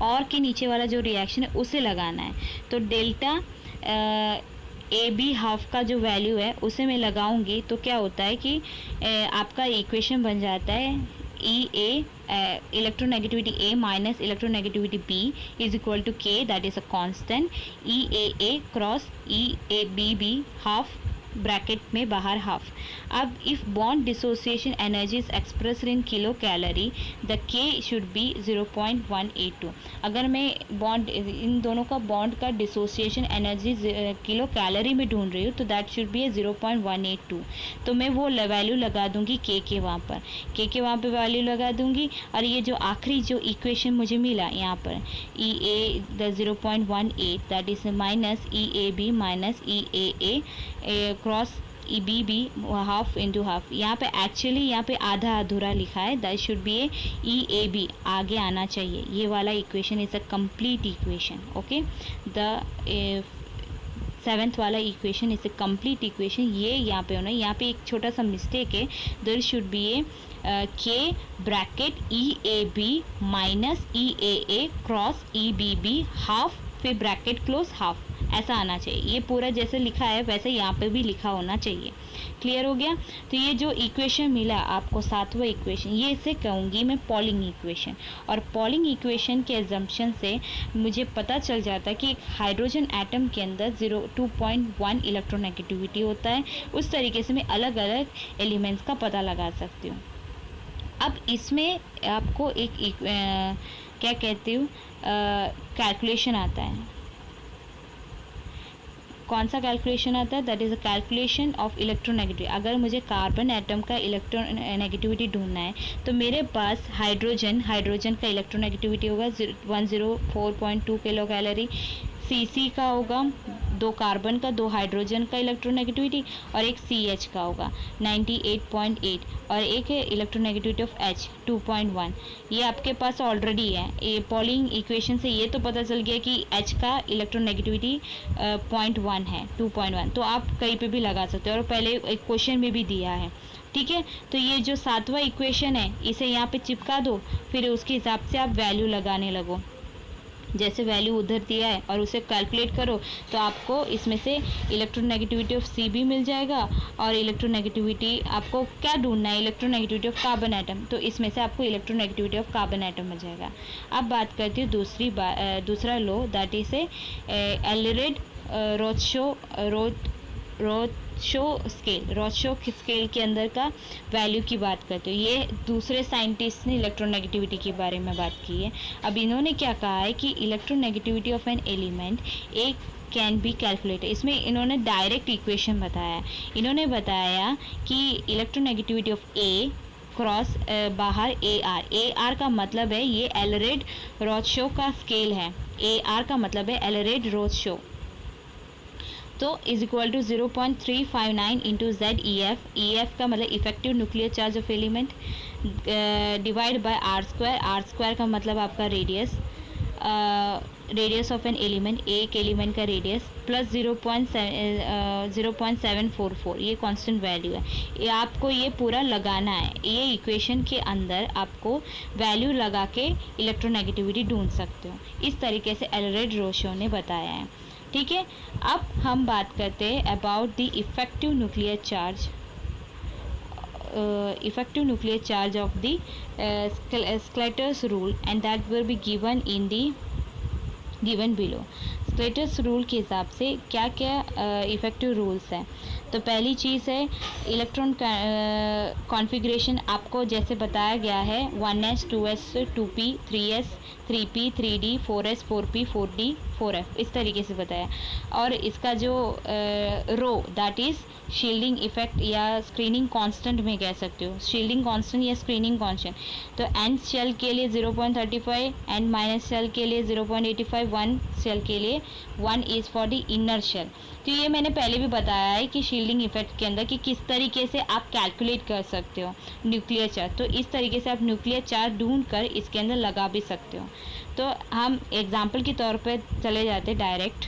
और के नीचे वाला जो रिएक्शन है उसे लगाना है। तो डेल्टा ए बी हाफ का जो वैल्यू है उसे मैं लगाऊंगी तो क्या होता है कि आपका इक्वेशन बन जाता है ई ए electronegativity A minus electronegativity B is equal to K, that is a constant, EAA cross EABB half bracket में बाहर हाफ. अब if bond dissociation energy is expressed in kilo calorie the के शुड बी 0.182. अगर मैं bond in दोनों का bond का dissociation energy kilo calorie में ढूंढ रही हूँ तो दैट शुड बी 0.182. तो मैं वो वैल्यू लगा दूंगी के वहाँ पर, के वहाँ पे वैल्यू लगा दूंगी. और ये जो आखिरी जो इक्वेशन मुझे मिला यहाँ पर E A the 0.18 that is minus E A B minus E A cross E B B half into half. यहाँ पे एक्चुअली यहाँ पे आधा अधूरा लिखा है, that should be E A B आगे आना चाहिए. ये वाला equation is a complete equation. Okay, the seventh वाला equation is a complete equation. ये यहाँ पे होना, यहाँ पे एक छोटा सा मिस्टेक है. देयर शुड बी ए के bracket E A B minus E A cross E B B half फिर ब्रैकेट क्लोज हाफ, ऐसा आना चाहिए. ये पूरा जैसे लिखा है वैसे यहाँ पे भी लिखा होना चाहिए. क्लियर हो गया. तो ये जो इक्वेशन मिला आपको सातवां इक्वेशन, ये इसे कहूँगी मैं पॉलिंग इक्वेशन. और पॉलिंग इक्वेशन के एजम्पशन से मुझे पता चल जाता है कि एक हाइड्रोजन एटम के अंदर 2.1 इलेक्ट्रोनेगेटिविटी होता है. उस तरीके से मैं अलग अलग एलिमेंट्स का पता लगा सकती हूँ. अब इसमें आपको एक क्या कहती हूँ कैलकुलेशन आता है. कौन सा कैलकुलेशन आता है? That is a calculation of electronegativity. अगर मुझे कार्बन एटम का इलेक्ट्रोनेगेटिविटी ढूंढना है तो मेरे पास हाइड्रोजन का इलेक्ट्रोनेगेटिविटी होगा 104.2 किलो कैलोरी. सी का होगा, दो कार्बन का, दो हाइड्रोजन का इलेक्ट्रोनेगेटिविटी, और एक CH का होगा 98.8, और एक है इलेक्ट्रोनेगेटिविटी ऑफ H 2.1. ये आपके पास ऑलरेडी है. ये पॉलिंग इक्वेशन से ये तो पता चल गया कि H का इलेक्ट्रोनेगेटिविटी 0.1 है, 2.1. तो आप कहीं पे भी लगा सकते हो, और पहले एक क्वेश्चन में भी दिया है. ठीक है, तो ये जो सातवां इक्वेशन है इसे यहाँ पे चिपका दो, फिर उसके हिसाब से आप वैल्यू लगाने लगो. जैसे वैल्यू उधर दिया है और उसे कैलकुलेट करो तो आपको इसमें से इलेक्ट्रोनेगेटिविटी ऑफ सी भी मिल जाएगा, और इलेक्ट्रोनेगेटिविटी आपको क्या ढूंढना है, इलेक्ट्रोनेगेटिविटी ऑफ कार्बन एटम, तो इसमें से आपको इलेक्ट्रोनेगेटिविटी ऑफ कार्बन एटम मिल जाएगा. अब बात करती हूँ दूसरा लो, दैट इज एलरेड रोथशो स्केल के अंदर का वैल्यू की बात करते हो. ये दूसरे साइंटिस्ट ने इलेक्ट्रोनेगेटिविटी के बारे में बात की है. अब इन्होंने क्या कहा है कि इलेक्ट्रोनेगेटिविटी ऑफ एन एलिमेंट एक कैन बी कैलकुलेटेड. इसमें इन्होंने डायरेक्ट इक्वेशन बताया. इन्होंने बताया कि इलेक्ट्रोनेगेटिविटी ऑफ ए क्रॉस बाहर ए आर का मतलब है ये एलरेड रोथशो का स्केल है. ए आर का मतलब है एलरेड रोथशो, तो is equal to 0.359 into Z E F का मतलब effective nuclear charge of element divide by R square का मतलब आपका रेडियस ऑफ एन एलिमेंट, एक एलिमेंट का रेडियस, प्लस 0.744. ये कांस्टेंट वैल्यू है. ये आपको ये पूरा लगाना है. ये इक्वेशन के अंदर आपको वैल्यू लगा के इलेक्ट्रोनेगेटिविटी ढूंढ सकते हो. इस तरीके से एलरेड रोथशो ने बताया है. ठीक है, अब हम बात करते हैं about the effective nuclear charge of the Slater's rule, and that will be given in the given below. Slater's rule के हिसाब से क्या क्या इफेक्टिव रूल्स हैं. तो पहली चीज़ है इलेक्ट्रॉन कॉन्फ़िगरेशन. आपको जैसे बताया गया है 1s 2s 2p 3s 3p 3d 4s 4p 4d 4f, इस तरीके से बताया. और इसका जो रो दैट इज़ शील्डिंग इफेक्ट या स्क्रीनिंग कांस्टेंट में कह सकते हो, शील्डिंग कांस्टेंट या स्क्रीनिंग कांस्टेंट. तो n शेल के लिए 0.35, n माइनस शेल के लिए 0.85, 1 शेल के लिए 1 is for the inner shell. तो ये मैंने पहले भी बताया है कि शील्डिंग इफेक्ट के अंदर कि किस तरीके से आप कैलकुलेट कर सकते हो न्यूक्लियर चार्ज. तो इस तरीके से आप न्यूक्लियर चार्ज ढूंढ कर इसके अंदर लगा भी सकते हो. तो हम एग्जाम्पल के तौर पे चले जाते डायरेक्ट.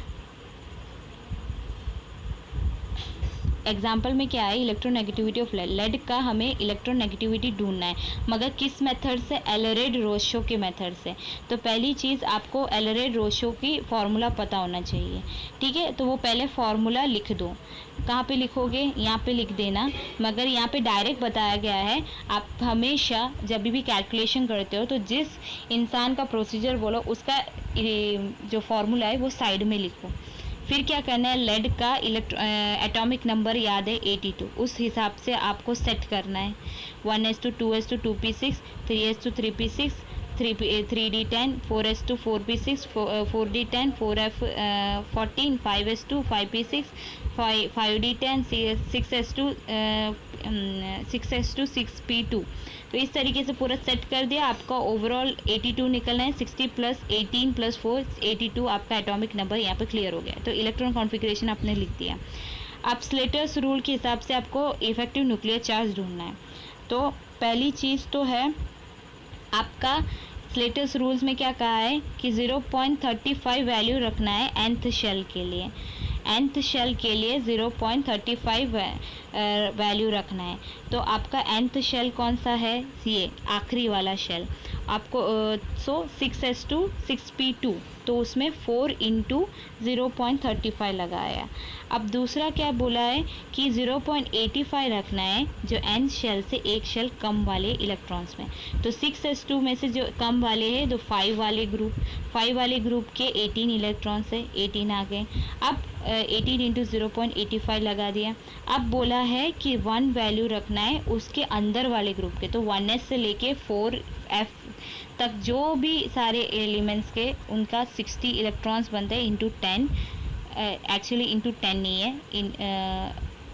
एग्जाम्पल में क्या है, इलेक्ट्रोनेगेटिविटी ऑफ लेड, लेड का हमें इलेक्ट्रोनेगेटिविटी ढूंढना है, मगर किस मेथड से, एलरेड-रोशो के मेथड से। तो पहली चीज़ आपको एलरेड-रोशो की फार्मूला पता होना चाहिए, ठीक है। तो वो पहले फार्मूला लिख दो। कहाँ पे लिखोगे, यहाँ पे लिख देना, मगर यहाँ पे डायरेक्ट बताया गया है, आप हमेशा जब भी कैलकुलेशन करते हो तो जिस इंसान का प्रोसीजर बोलो उसका जो फार्मूला है वो साइड में लिखो। फिर क्या करना है, लेड का एटॉमिक नंबर याद है 82, उस हिसाब से आपको सेट करना है। 1s2 2s2 2p6, 3s2 3p6, 3d10, 4s2 4p6, 4d10, 4f14, 5s2 5p6, 5d10, 6s2 6s2 6p2। तो इस तरीके से पूरा सेट कर दिया, आपका ओवरऑल 82 निकलना है। 60 प्लस 18 प्लस 4 82 आपका एटॉमिक नंबर यहाँ पे क्लियर हो गया। तो इलेक्ट्रॉन कॉन्फ़िगरेशन आपने लिख दिया। अब स्लेटर्स रूल के हिसाब से आपको इफेक्टिव न्यूक्लियर चार्ज ढूंढना है। तो पहली चीज़ तो है आपका स्लेटर्स रूल्स में क्या कहा है कि 0.35 वैल्यू रखना है nth शेल के लिए। nth शेल के लिए 0.35 वैल्यू रखना है। तो आपका nth शेल कौन सा है, ये आखिरी वाला शेल आपको। सो 6s2 6p2, तो उसमें 4 इंटू 0.35 लगाया। अब दूसरा क्या बोला है कि 0.85 रखना है जो n शेल से एक शेल कम वाले इलेक्ट्रॉन्स में। तो 6s2 में से जो कम वाले हैं तो 5 वाले ग्रुप के 18 इलेक्ट्रॉन्स है, 18 आ गए। अब 18 इंटू 0.85 लगा दिया। अब बोला है कि 1 वैल्यू रखना है उसके अंदर वाले ग्रुप के, तो 1s से लेके 4f तक जो भी सारे एलिमेंट्स के उनका 60 इलेक्ट्रॉन्स बनते हैं इंटू 10, एक्चुअली इंटू 10 नहीं है,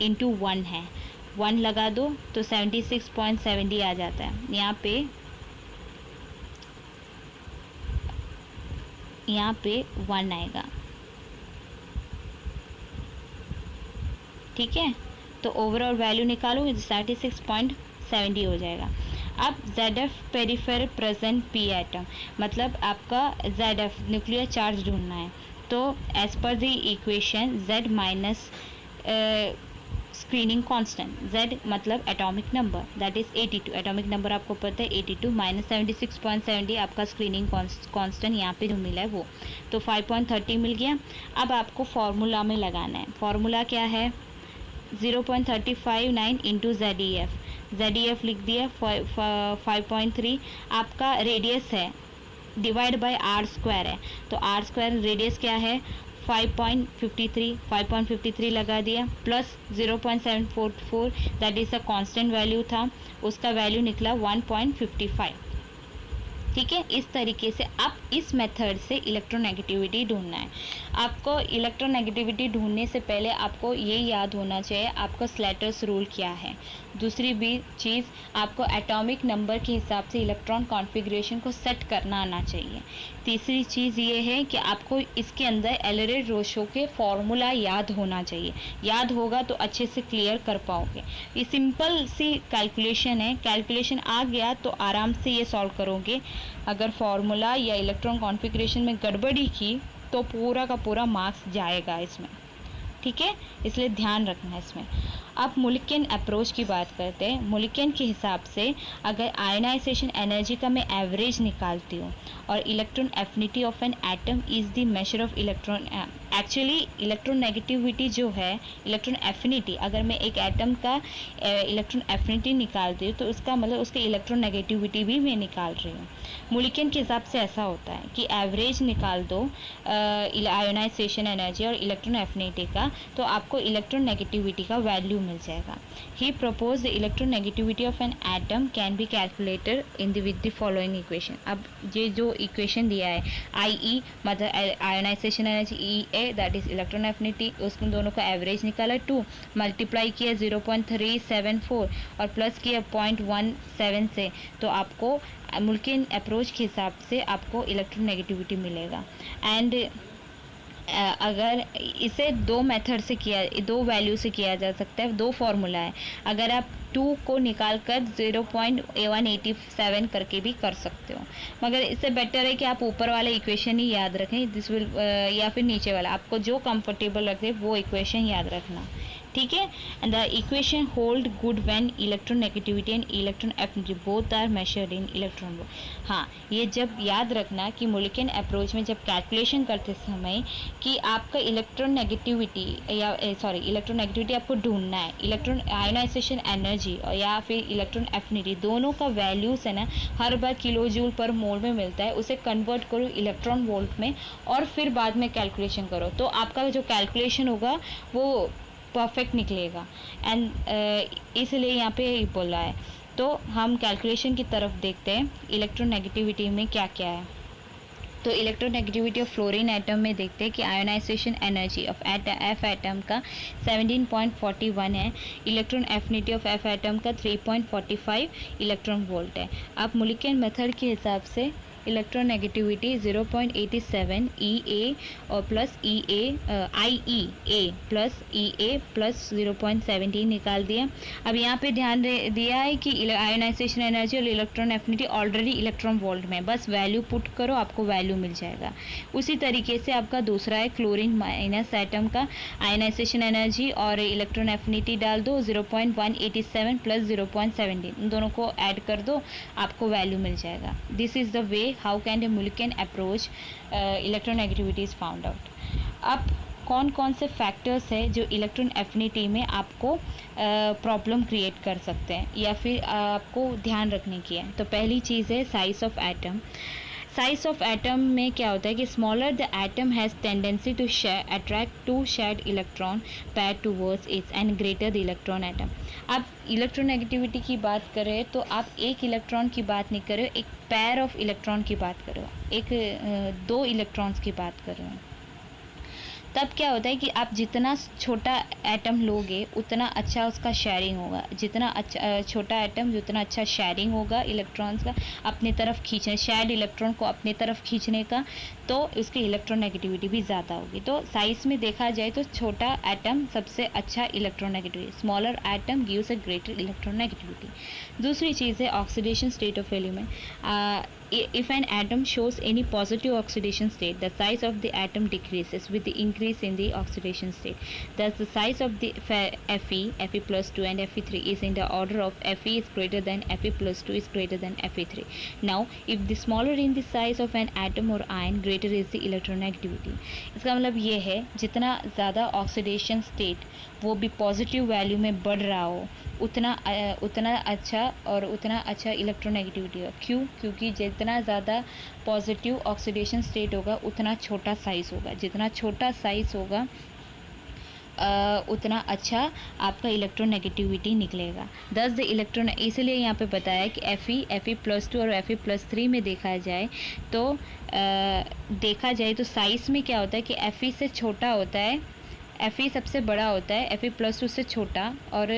इंटू 1 है। 1 लगा दो तो 76.70 आ जाता है। यहाँ पे 1 आएगा, ठीक है। तो ओवरऑल वैल्यू निकालो 36.70 हो जाएगा। अब ZF peripheral present P atom, मतलब आपका ZF न्यूक्लियर चार्ज ढूंढना है। तो as per the equation Z minus screening constant, Z मतलब atomic number that is 82, atomic number आपको पता है 82 माइनस 76.70 आपका स्क्रीनिंग कांस्टेंट यहाँ पे जो मिला है वो, तो 5.30 मिल गया। अब आपको फार्मूला में लगाना है। फार्मूला क्या है, 0.359 इंटू ZEF लिख दिया। 5.3 आपका रेडियस है, डिवाइड बाय आर स्क्वायर है, तो आर स्क्वायर रेडियस क्या है 5.53 लगा दिया, plus 0.744 that is a constant value था, उसका वैल्यू निकला 1.55, ठीक है। इस तरीके से आप इस मेथड से इलेक्ट्रोनेगेटिविटी ढूंढना है। आपको इलेक्ट्रोनेगेटिविटी ढूंढने से पहले आपको ये याद होना चाहिए आपका स्लेटर्स रूल क्या है। दूसरी भी चीज़, आपको एटॉमिक नंबर के हिसाब से इलेक्ट्रॉन कॉन्फ़िगरेशन को सेट करना आना चाहिए। तीसरी चीज़ ये है कि आपको इसके अंदर एलरेड-रोशो के फॉर्मूला याद होना चाहिए। याद होगा तो अच्छे से क्लियर कर पाओगे। ये सिंपल सी कैलकुलेशन है, कैलकुलेशन आ गया तो आराम से ये सॉल्व करोगे। अगर फार्मूला या इलेक्ट्रॉन कॉन्फ़िगरेशन में गड़बड़ी की तो पूरा का पूरा मार्क्स जाएगा इसमें, ठीक है। इसलिए ध्यान रखना है इसमें। अब मोलिक्यूल अप्रोच की बात करते हैं। मोलिक्यूल के हिसाब से अगर आयनाइजेशन एनर्जी का मैं एवरेज निकालती हूँ और electron affinity of an atom is the measure of electron, actually electronegativity जो है, इलेक्ट्रॉन एफिनिटी, अगर मैं एक एटम का इलेक्ट्रॉन एफिनिटी निकालती हूँ तो उसका मतलब उसके इलेक्ट्रोनेगेटिविटी भी मैं निकाल रही हूँ। मोलिक्यूल के हिसाब से ऐसा होता है कि एवरेज निकाल दो आयोनाइजेशन एनर्जी और इलेक्ट्रॉन एफिनिटी का, तो आपको इलेक्ट्रोनेगेटिविटी का वैल्यू मिल जाएगा। He propose the electronegativity of an atom can be calculated in the with the following equation. अब ये जो इक्वेशन दिया है IE मतलब ionization energy, EA that is electron affinity, उसको दोनों का एवरेज निकाला 2, मल्टीप्लाई किया 0.374 और प्लस किया 0.17 से, तो आपको मोलिक्यूल अप्रोच के हिसाब से आपको इलेक्ट्रोनेगेटिविटी मिलेगा। एंड अगर इसे दो मेथड से किया, दो वैल्यू से किया जा सकता है, दो फार्मूला है। अगर आप 2 को निकाल कर 0.187 करके भी कर सकते हो, मगर इससे बेटर है कि आप ऊपर वाला इक्वेशन ही याद रखें, दिस विल या फिर नीचे वाला, आपको जो कंफर्टेबल रखे वो इक्वेशन याद रखना, ठीक है। And the equation hold good when electronegativity and electron affinity both are measured in electron volt. हाँ, ये जब याद रखना कि मोलिक्यूलर अप्रोच में जब कैलकुलेशन करते समय कि आपका इलेक्ट्रोनेगेटिविटी इलेक्ट्रोनेगेटिविटी आपको ढूंढना है, इलेक्ट्रॉन आयोनाइजेशन एनर्जी या फिर इलेक्ट्रॉन एफिनिटी, दोनों का वैल्यूज है ना हर बार किलो जूल पर मोल में मिलता है, उसे कन्वर्ट करो इलेक्ट्रॉन वोल्ट में और फिर बाद में कैलकुलेशन करो, तो आपका जो कैलकुलेशन होगा वो परफेक्ट निकलेगा। एंड इसलिए यहाँ पे बोला है। तो हम कैलकुलेशन की तरफ देखते हैं इलेक्ट्रोनेगेटिविटी में क्या क्या है। तो इलेक्ट्रोनेगेटिविटी ऑफ फ्लोरीन एटम में देखते हैं कि ionization energy of F atom का 17.41 है, electron affinity of F atom का 3.45 इलेक्ट्रॉन वोल्ट है। अब मोलिक्यूलर मेथड के हिसाब से इलेक्ट्रोनेगेटिविटी 0.87 ई और प्लस आई ए प्लस ई ए प्लस 0.17 निकाल दिया। अब यहाँ पे ध्यान दिया है कि आयोनाइजेशन एनर्जी और electron affinity already electron volt में, बस वैल्यू पुट करो आपको वैल्यू मिल जाएगा। उसी तरीके से आपका दूसरा है क्लोरीन माइनस एटम का आयोनाइजेशन एनर्जी और इलेक्ट्रॉन एफिनिटी डाल दो 0.187 प्लस 0.17, इन दोनों को ऐड कर दो, आपको वैल्यू मिल जाएगा। This is the way how can a molecule approach electronegativity is found out। अब कौन कौन से फैक्टर्स है जो इलेक्ट्रॉन एफिनिटी में आपको प्रॉब्लम क्रिएट कर सकते हैं या फिर आपको ध्यान रखने की है। तो पहली चीज़ है size of atom. Size of atom में क्या होता है कि smaller the atom has tendency to attract to shed electron pair towards its and greater the electron atom. आप इलेक्ट्रोनेगेटिविटी की बात करें तो आप एक इलेक्ट्रॉन की बात नहीं कर रहे हो, एक पैर ऑफ इलेक्ट्रॉन की बात कर रहे हो, एक 2 इलेक्ट्रॉन्स की बात कर रहे हो। तब क्या होता है कि आप जितना छोटा एटम लोगे उतना अच्छा उसका शेयरिंग होगा, जितना अच्छा छोटा एटम जितना अच्छा शेयरिंग होगा इलेक्ट्रॉन्स का अपनी तरफ खींचने, शेयर्ड इलेक्ट्रॉन को अपनी तरफ खींचने का, तो उसकी इलेक्ट्रोनेगेटिविटी भी ज़्यादा होगी। तो साइज में देखा जाए तो छोटा एटम सबसे अच्छा electronegativity, smaller atom gives a greater electronegativity. दूसरी चीज़ है oxidation state of element. If an atom shows any positive oxidation state, the size of the atom decreases with the increase in the oxidation state. Thus, the size of the Fe plus 2 and Fe3 is in the order of Fe is greater than Fe plus 2 is greater than Fe3. Now, if the smaller in the size of an atom or ion, greater is the electronegativity. इसका मतलब ये है जितना ज़्यादा oxidation state वो भी positive value में बढ़ रहा हो उतना अच्छा और उतना अच्छा इलेक्ट्रोनेगेटिविटी होगा। क्यों? क्योंकि जितना ज़्यादा पॉजिटिव ऑक्सीडेशन स्टेट होगा उतना छोटा साइज़ होगा, जितना छोटा साइज़ होगा उतना अच्छा आपका इलेक्ट्रोनेगेटिविटी निकलेगा। 10 इलेक्ट्रॉन, इसलिए यहाँ पे बताया कि Fe प्लस 2 और Fe प्लस 3 में देखा जाए तो साइज़ में क्या होता है कि Fe से छोटा होता है, Fe सबसे बड़ा होता है, Fe प्लस 2 से छोटा और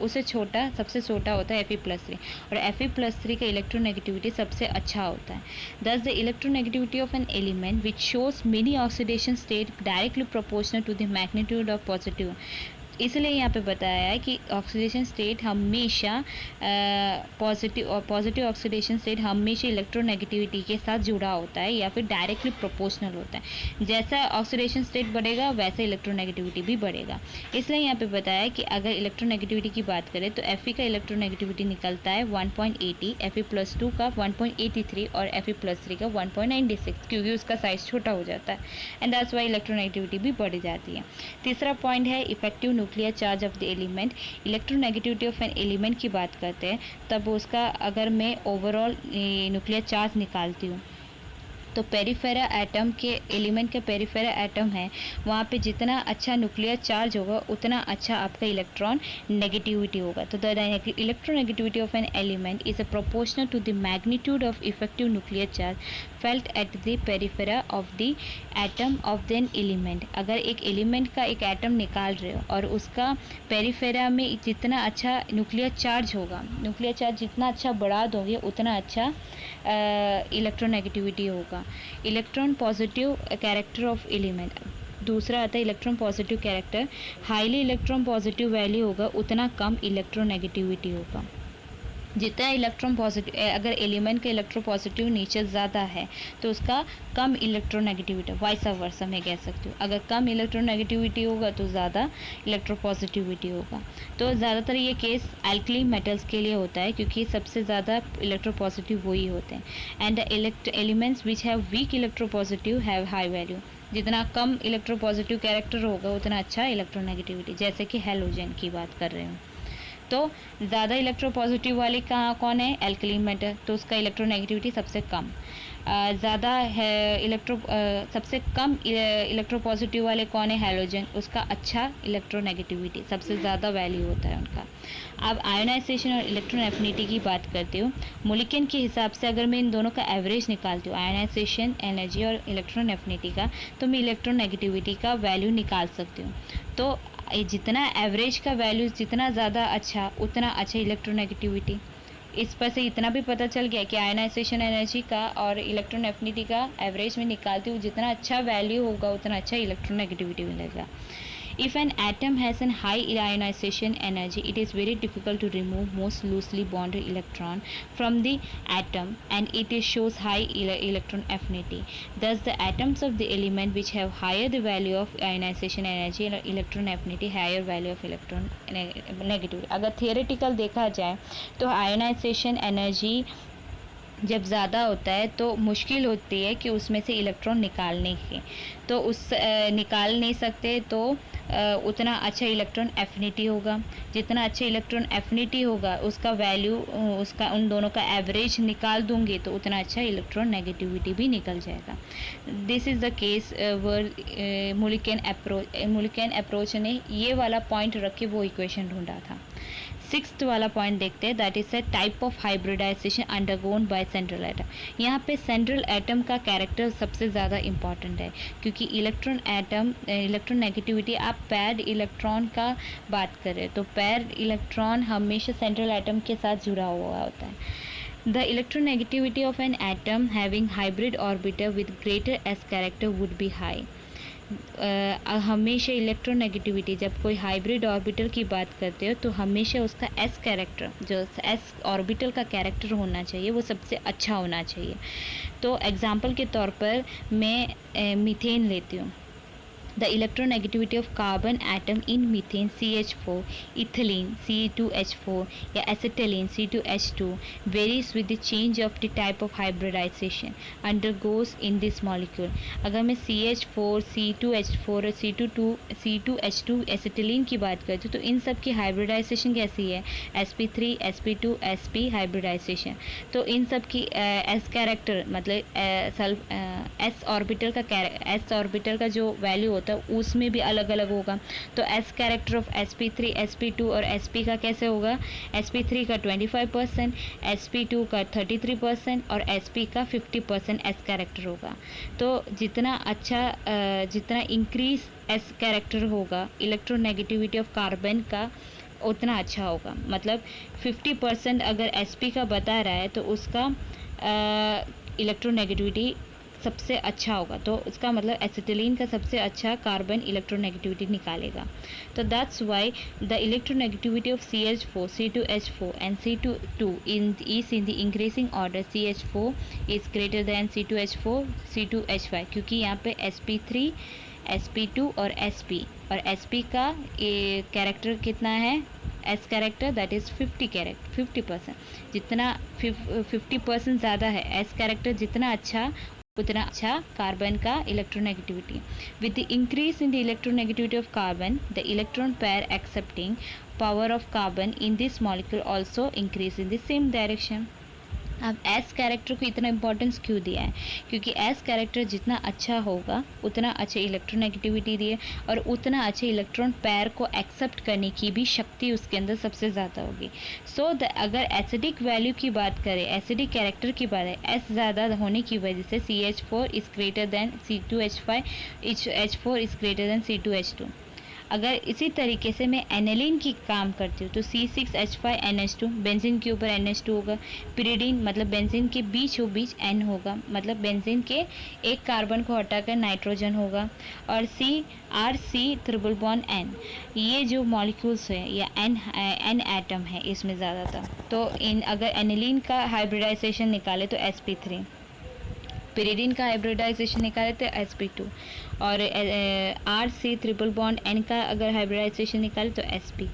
उससे छोटा सबसे छोटा होता है Fe प्लस 3 और Fe प्लस 3 का इलेक्ट्रोनेगेटिविटी सबसे अच्छा होता है। Thus the electronegativity of an element which shows many oxidation state directly proportional to the magnitude of positive. इसलिए यहाँ पे बताया है कि ऑक्सीडेशन स्टेट हमेशा पॉजिटिव ऑक्सीडेशन स्टेट हमेशा इलेक्ट्रोनेगेटिविटी के साथ जुड़ा होता है या फिर डायरेक्टली प्रोपोर्शनल होता है। जैसा ऑक्सीडेशन स्टेट बढ़ेगा वैसे इलेक्ट्रोनेगेटिविटी भी बढ़ेगा। इसलिए यहाँ पे बताया है कि अगर इलेक्ट्रोनेगेटिविटी की बात करें तो Fe का इलेक्ट्रोनेगेटिविटी निकलता है 1.80, Fe प्लस 2 का 1.83 और Fe प्लस 3 का 1.96, क्योंकि उसका साइज छोटा हो जाता है एंड दैट्स वाई इलेक्ट्रोनेगेटिविटी भी बढ़ जाती है। तीसरा पॉइंट है effective nuclear charge of the element. Electronegativity of an element की बात करते हैं तब उसका अगर मैं ओवरऑल न्यूक्लियर चार्ज निकालती हूँ तो पेरिफेरा एटम के एलिमेंट के पेरिफेरा एटम है वहाँ पे जितना अच्छा न्यूक्लियर चार्ज होगा उतना अच्छा आपका इलेक्ट्रॉन नेगेटिविटी होगा। तो the electronegativity of an element is a proportional to the magnitude of effective nuclear charge felt at the periphery of the atom of then element. अगर एक एलिमेंट का एक एटम निकाल रहे हो और उसका पेरिफेरा में जितना अच्छा न्यूक्लियर चार्ज होगा, न्यूक्लियर चार्ज जितना अच्छा बढ़ा दोगे उतना अच्छा इलेक्ट्रोनेगेटिविटी होगा। Electron positive character of element. दूसरा आता है electron positive character. Highly electron positive value होगा उतना कम इलेक्ट्रोनेगेटिविटी होगा। जितना इलेक्ट्रॉन पॉजिटिव, अगर एलिमेंट का इलेक्ट्रो पॉजिटिव नेचर ज़्यादा है तो उसका कम इलेक्ट्रोनेगेटिविटी, वाइस वर्सा मैं कह सकती हूँ। अगर कम इलेक्ट्रोनेगेटिविटी होगा तो ज़्यादा इलेक्ट्रो पॉजिटिविटी होगा। तो ज़्यादातर ये केस एल्कली मेटल्स के लिए होता है क्योंकि सबसे ज़्यादा इलेक्ट्रो पॉजिटिव वही होते हैं। And elements which have week electro positive have high value. जितना कम इलेक्ट्रो पॉजिटिव कैरेक्टर होगा उतना अच्छा इलेक्ट्रोनेगेटिविटी, जैसे कि हेलोजन की बात कर रहे हूँ। तो ज़्यादा इलेक्ट्रोपॉजिटिव वाले कहाँ कौन है, एल्कलीन मेटल, तो उसका इलेक्ट्रोनेगेटिविटी सबसे कम। ज़्यादा है सबसे कम इलेक्ट्रोपॉजिटिव वाले कौन है, हैलोजन, उसका अच्छा इलेक्ट्रोनेगेटिविटी, सबसे ज़्यादा वैल्यू होता है उनका। अब आयोनाइजेशन और इलेक्ट्रॉन एफिनिटी की बात करती हूँ। मोलिक्यूल के हिसाब से अगर मैं इन दोनों का एवरेज निकालती हूँ, आयोनाइजेशन एनर्जी और इलेक्ट्रॉन एफिनिटी का, तो मैं इलेक्ट्रोनेगेटिविटी का वैल्यू निकाल सकती हूँ। तो जितना एवरेज का वैल्यू जितना ज़्यादा अच्छा उतना अच्छा इलेक्ट्रोनेगेटिविटी। इस पर से इतना भी पता चल गया कि आयनाइजेशन एनर्जी का और इलेक्ट्रॉन एफिनिटी का एवरेज में निकालती हूँ, जितना अच्छा वैल्यू होगा उतना अच्छा इलेक्ट्रोनेगेटिविटी मिलेगा। If an atom has a high ionization energy, it is very difficult to remove most loosely bonded electron from the atom, and it shows high electron affinity. Thus, the atoms of the element which have higher the value of ionization energy and electron affinity, higher value of electron negativity. अगर theoretical देखा जाए तो ionization energy जब ज़्यादा होता है तो मुश्किल होती है कि उसमें से इलेक्ट्रॉन निकालने के, तो उस निकाल नहीं सकते, तो उतना अच्छा इलेक्ट्रॉन एफिनिटी होगा। जितना अच्छा इलेक्ट्रॉन एफिनिटी होगा उसका वैल्यू, उसका उन दोनों का एवरेज निकाल दूंगे तो उतना अच्छा इलेक्ट्रॉन नेगेटिविटी भी निकल जाएगा। This is the case were molecule approach ने ये वाला पॉइंट रख के वो इक्वेशन ढूंढा था। सिक्स्थ वाला पॉइंट देखते हैं, that is a type of hybridization undergone by central atom. यहाँ पे सेंट्रल एटम का कैरेक्टर सबसे ज़्यादा इंपॉर्टेंट है क्योंकि इलेक्ट्रॉन नेगेटिविटी, आप पैड इलेक्ट्रॉन का बात करें तो पैड इलेक्ट्रॉन हमेशा सेंट्रल एटम के साथ जुड़ा हुआ होता है। The electronegativity of an atom having hybrid orbiter with greater S character would be high. हमेशा इलेक्ट्रोनेगेटिविटी, जब कोई हाइब्रिड ऑर्बिटल की बात करते हो तो हमेशा उसका एस कैरेक्टर, जो एस ऑर्बिटल का कैरेक्टर होना चाहिए वो सबसे अच्छा होना चाहिए। तो एग्जांपल के तौर पर मैं मीथेन लेती हूँ। The electronegativity of carbon atom in methane CH4, ethylene Ce2H4 या acetylene C2H2 varies with the change of the type of hybridization undergoes in this molecule. अगर मैं CH4, C2H4 और C2H2 acetylene की बात करती हूँ तो इन सब की हाइब्रिडाइजेशन कैसी है, sp3 sp2 sp हाइब्रिडाइजेशन। तो इन सब की s कैरेक्टर मतलब s ऑर्बिटल का जो वैल्यू होता है उसमें भी अलग अलग होगा। तो S character of sp3 sp2 और sp का कैसे होगा, sp3 का 25%, sp2 का 33% और sp का 50% एस कैरेक्टर होगा। तो जितना अच्छा जितना इंक्रीज एस कैरेक्टर होगा इलेक्ट्रोनेगेटिविटी ऑफ कार्बन का उतना अच्छा होगा। मतलब 50% अगर sp का बता रहा है तो उसका इलेक्ट्रोनेगेटिविटी सबसे अच्छा होगा, तो इसका मतलब एसिटिलीन का सबसे अच्छा कार्बन इलेक्ट्रोनेगेटिविटी निकालेगा। तो that's why the electronegativity of CH4, C2H4 and C2 is in the increasing order. CH4 is greater than C2H4, C2H5, क्योंकि यहाँ पे sp3, sp2 और sp का कैरेक्टर कितना है, एस कैरेक्टर, दैट इज़ 50%। जितना 50% ज़्यादा है एस कैरेक्टर, जितना अच्छा उतना अच्छा कार्बन का electronegativity. With the increase in the electronegativity of carbon, the electron pair accepting power of carbon in this molecule also increase in the same direction. अब S character को इतना इंपॉर्टेंस क्यों दिया है, क्योंकि एस कैरेक्टर जितना अच्छा होगा उतना अच्छे इलेक्ट्रोनेगेटिविटी दिए और उतना अच्छे इलेक्ट्रॉन पैर को एक्सेप्ट करने की भी शक्ति उसके अंदर सबसे ज़्यादा होगी। सो अगर एसिडिक वैल्यू की बात करें, एसिडिक कैरेक्टर की बात है, एस ज़्यादा होने की वजह से CH4 is greater than C2H5, H4 is greater than C2H2। अगर इसी तरीके से मैं एनिलीन की काम करती हूँ तो C6H5NH2 बेंजीन के ऊपर NH2 होगा, पिरिडीन मतलब बेंजीन के बीचों बीच N होगा, मतलब बेंजीन के एक कार्बन को हटाकर नाइट्रोजन होगा, और CRC ट्रिपल बॉन्ड N, ये जो मॉलिक्यूल्स है या N एटम है इसमें ज़्यादातर। तो इन अगर एनिलीन का हाइब्रिडाइजेशन निकाले तो sp3, पिरिडीन का हाइब्रिडाइजेशन निकाले तो sp2, और RC ट्रिपल बॉन्ड N का अगर हाइब्रिडाइजेशन निकाले तो sp।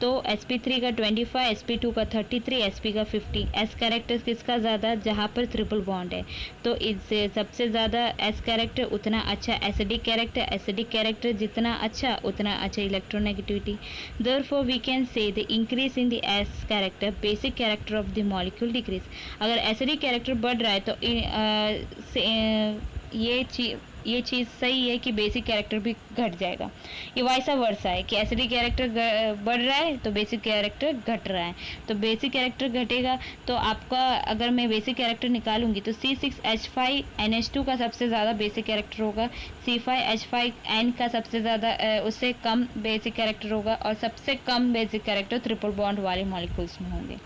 तो sp3 का 25, sp2 का 33, sp का 50। s कैरेक्टर किसका ज़्यादा, जहाँ पर ट्रिपल बॉन्ड है, तो इससे सबसे ज़्यादा s कैरेक्टर उतना अच्छा एसिडिक कैरेक्टर जितना अच्छा उतना अच्छा electronegativity. Therefore we can say the increase in the s character basic character of the molecule decrease. अगर एसिडिक कैरेक्टर बढ़ रहा है तो ये चीज़ सही है कि बेसिक कैरेक्टर भी घट जाएगा। ये वैसा वर्सा है कि एसिडिक कैरेक्टर बढ़ रहा है तो बेसिक कैरेक्टर घट रहा है, तो बेसिक कैरेक्टर घटेगा तो आपका, अगर मैं बेसिक कैरेक्टर निकालूंगी तो C6H5NH2 का सबसे ज़्यादा बेसिक कैरेक्टर होगा, C5H5N का सबसे ज़्यादा उससे कम बेसिक कैरेक्टर होगा, और सबसे कम बेसिक कैरेक्टर ट्रिपल बॉन्ड वाले मॉलिक्यूल्स में होंगे।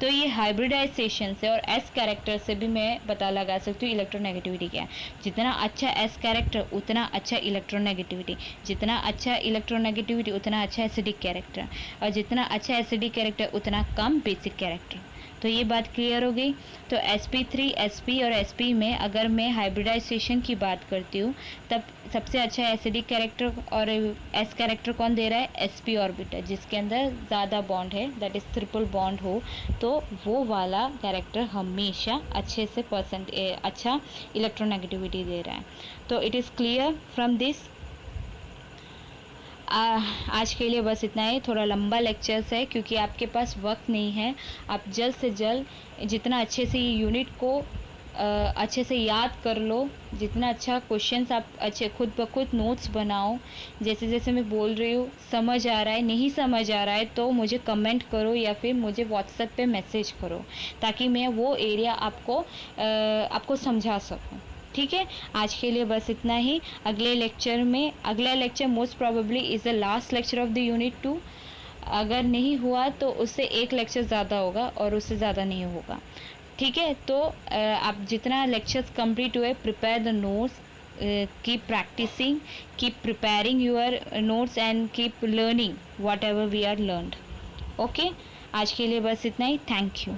तो ये हाइब्रिडाइजेशन से और एस कैरेक्टर से भी मैं पता लगा सकती हूँ इलेक्ट्रोनेगेटिविटी क्या है। जितना अच्छा एस कैरेक्टर उतना अच्छा इलेक्ट्रोनेगेटिविटी, जितना अच्छा इलेक्ट्रोनेगेटिविटी उतना अच्छा एसिडिक कैरेक्टर, और जितना अच्छा एसिडिक कैरेक्टर उतना कम बेसिक कैरेक्टर। तो ये बात क्लियर हो गई। तो sp3, sp और sp में अगर मैं हाइब्रिडाइजेशन की बात करती हूँ तब सबसे अच्छा एसिडिक कैरेक्टर और s कैरेक्टर कौन दे रहा है, sp ऑर्बिटल, जिसके अंदर ज़्यादा बॉन्ड है, दैट इज़ ट्रिपल बॉन्ड हो, तो वो वाला कैरेक्टर हमेशा अच्छे से अच्छा इलेक्ट्रोनेगेटिविटी दे रहा है। तो it is clear from this. आज के लिए बस इतना ही। थोड़ा लंबा लेक्चर्स है क्योंकि आपके पास वक्त नहीं है। आप जल्द से जल्द जितना अच्छे से ये यूनिट को अच्छे से याद कर लो, जितना अच्छा क्वेश्चंस आप अच्छे खुद ब खुद नोट्स बनाओ। जैसे जैसे मैं बोल रही हूँ, समझ आ रहा है नहीं समझ आ रहा है तो मुझे कमेंट करो या फिर मुझे व्हाट्सएप पे मैसेज करो, ताकि मैं वो एरिया आपको समझा सकूँ। ठीक है, आज के लिए बस इतना ही। अगला lecture most probably is the last lecture of the unit 2। अगर नहीं हुआ तो उससे एक लेक्चर ज़्यादा होगा और उससे ज़्यादा नहीं होगा। ठीक है, तो आप जितना लेक्चर्स कंप्लीट हुए, prepare the notes, keep practicing, keep preparing your notes and keep learning whatever we are learned. Okay, आज के लिए बस इतना ही। Thank you.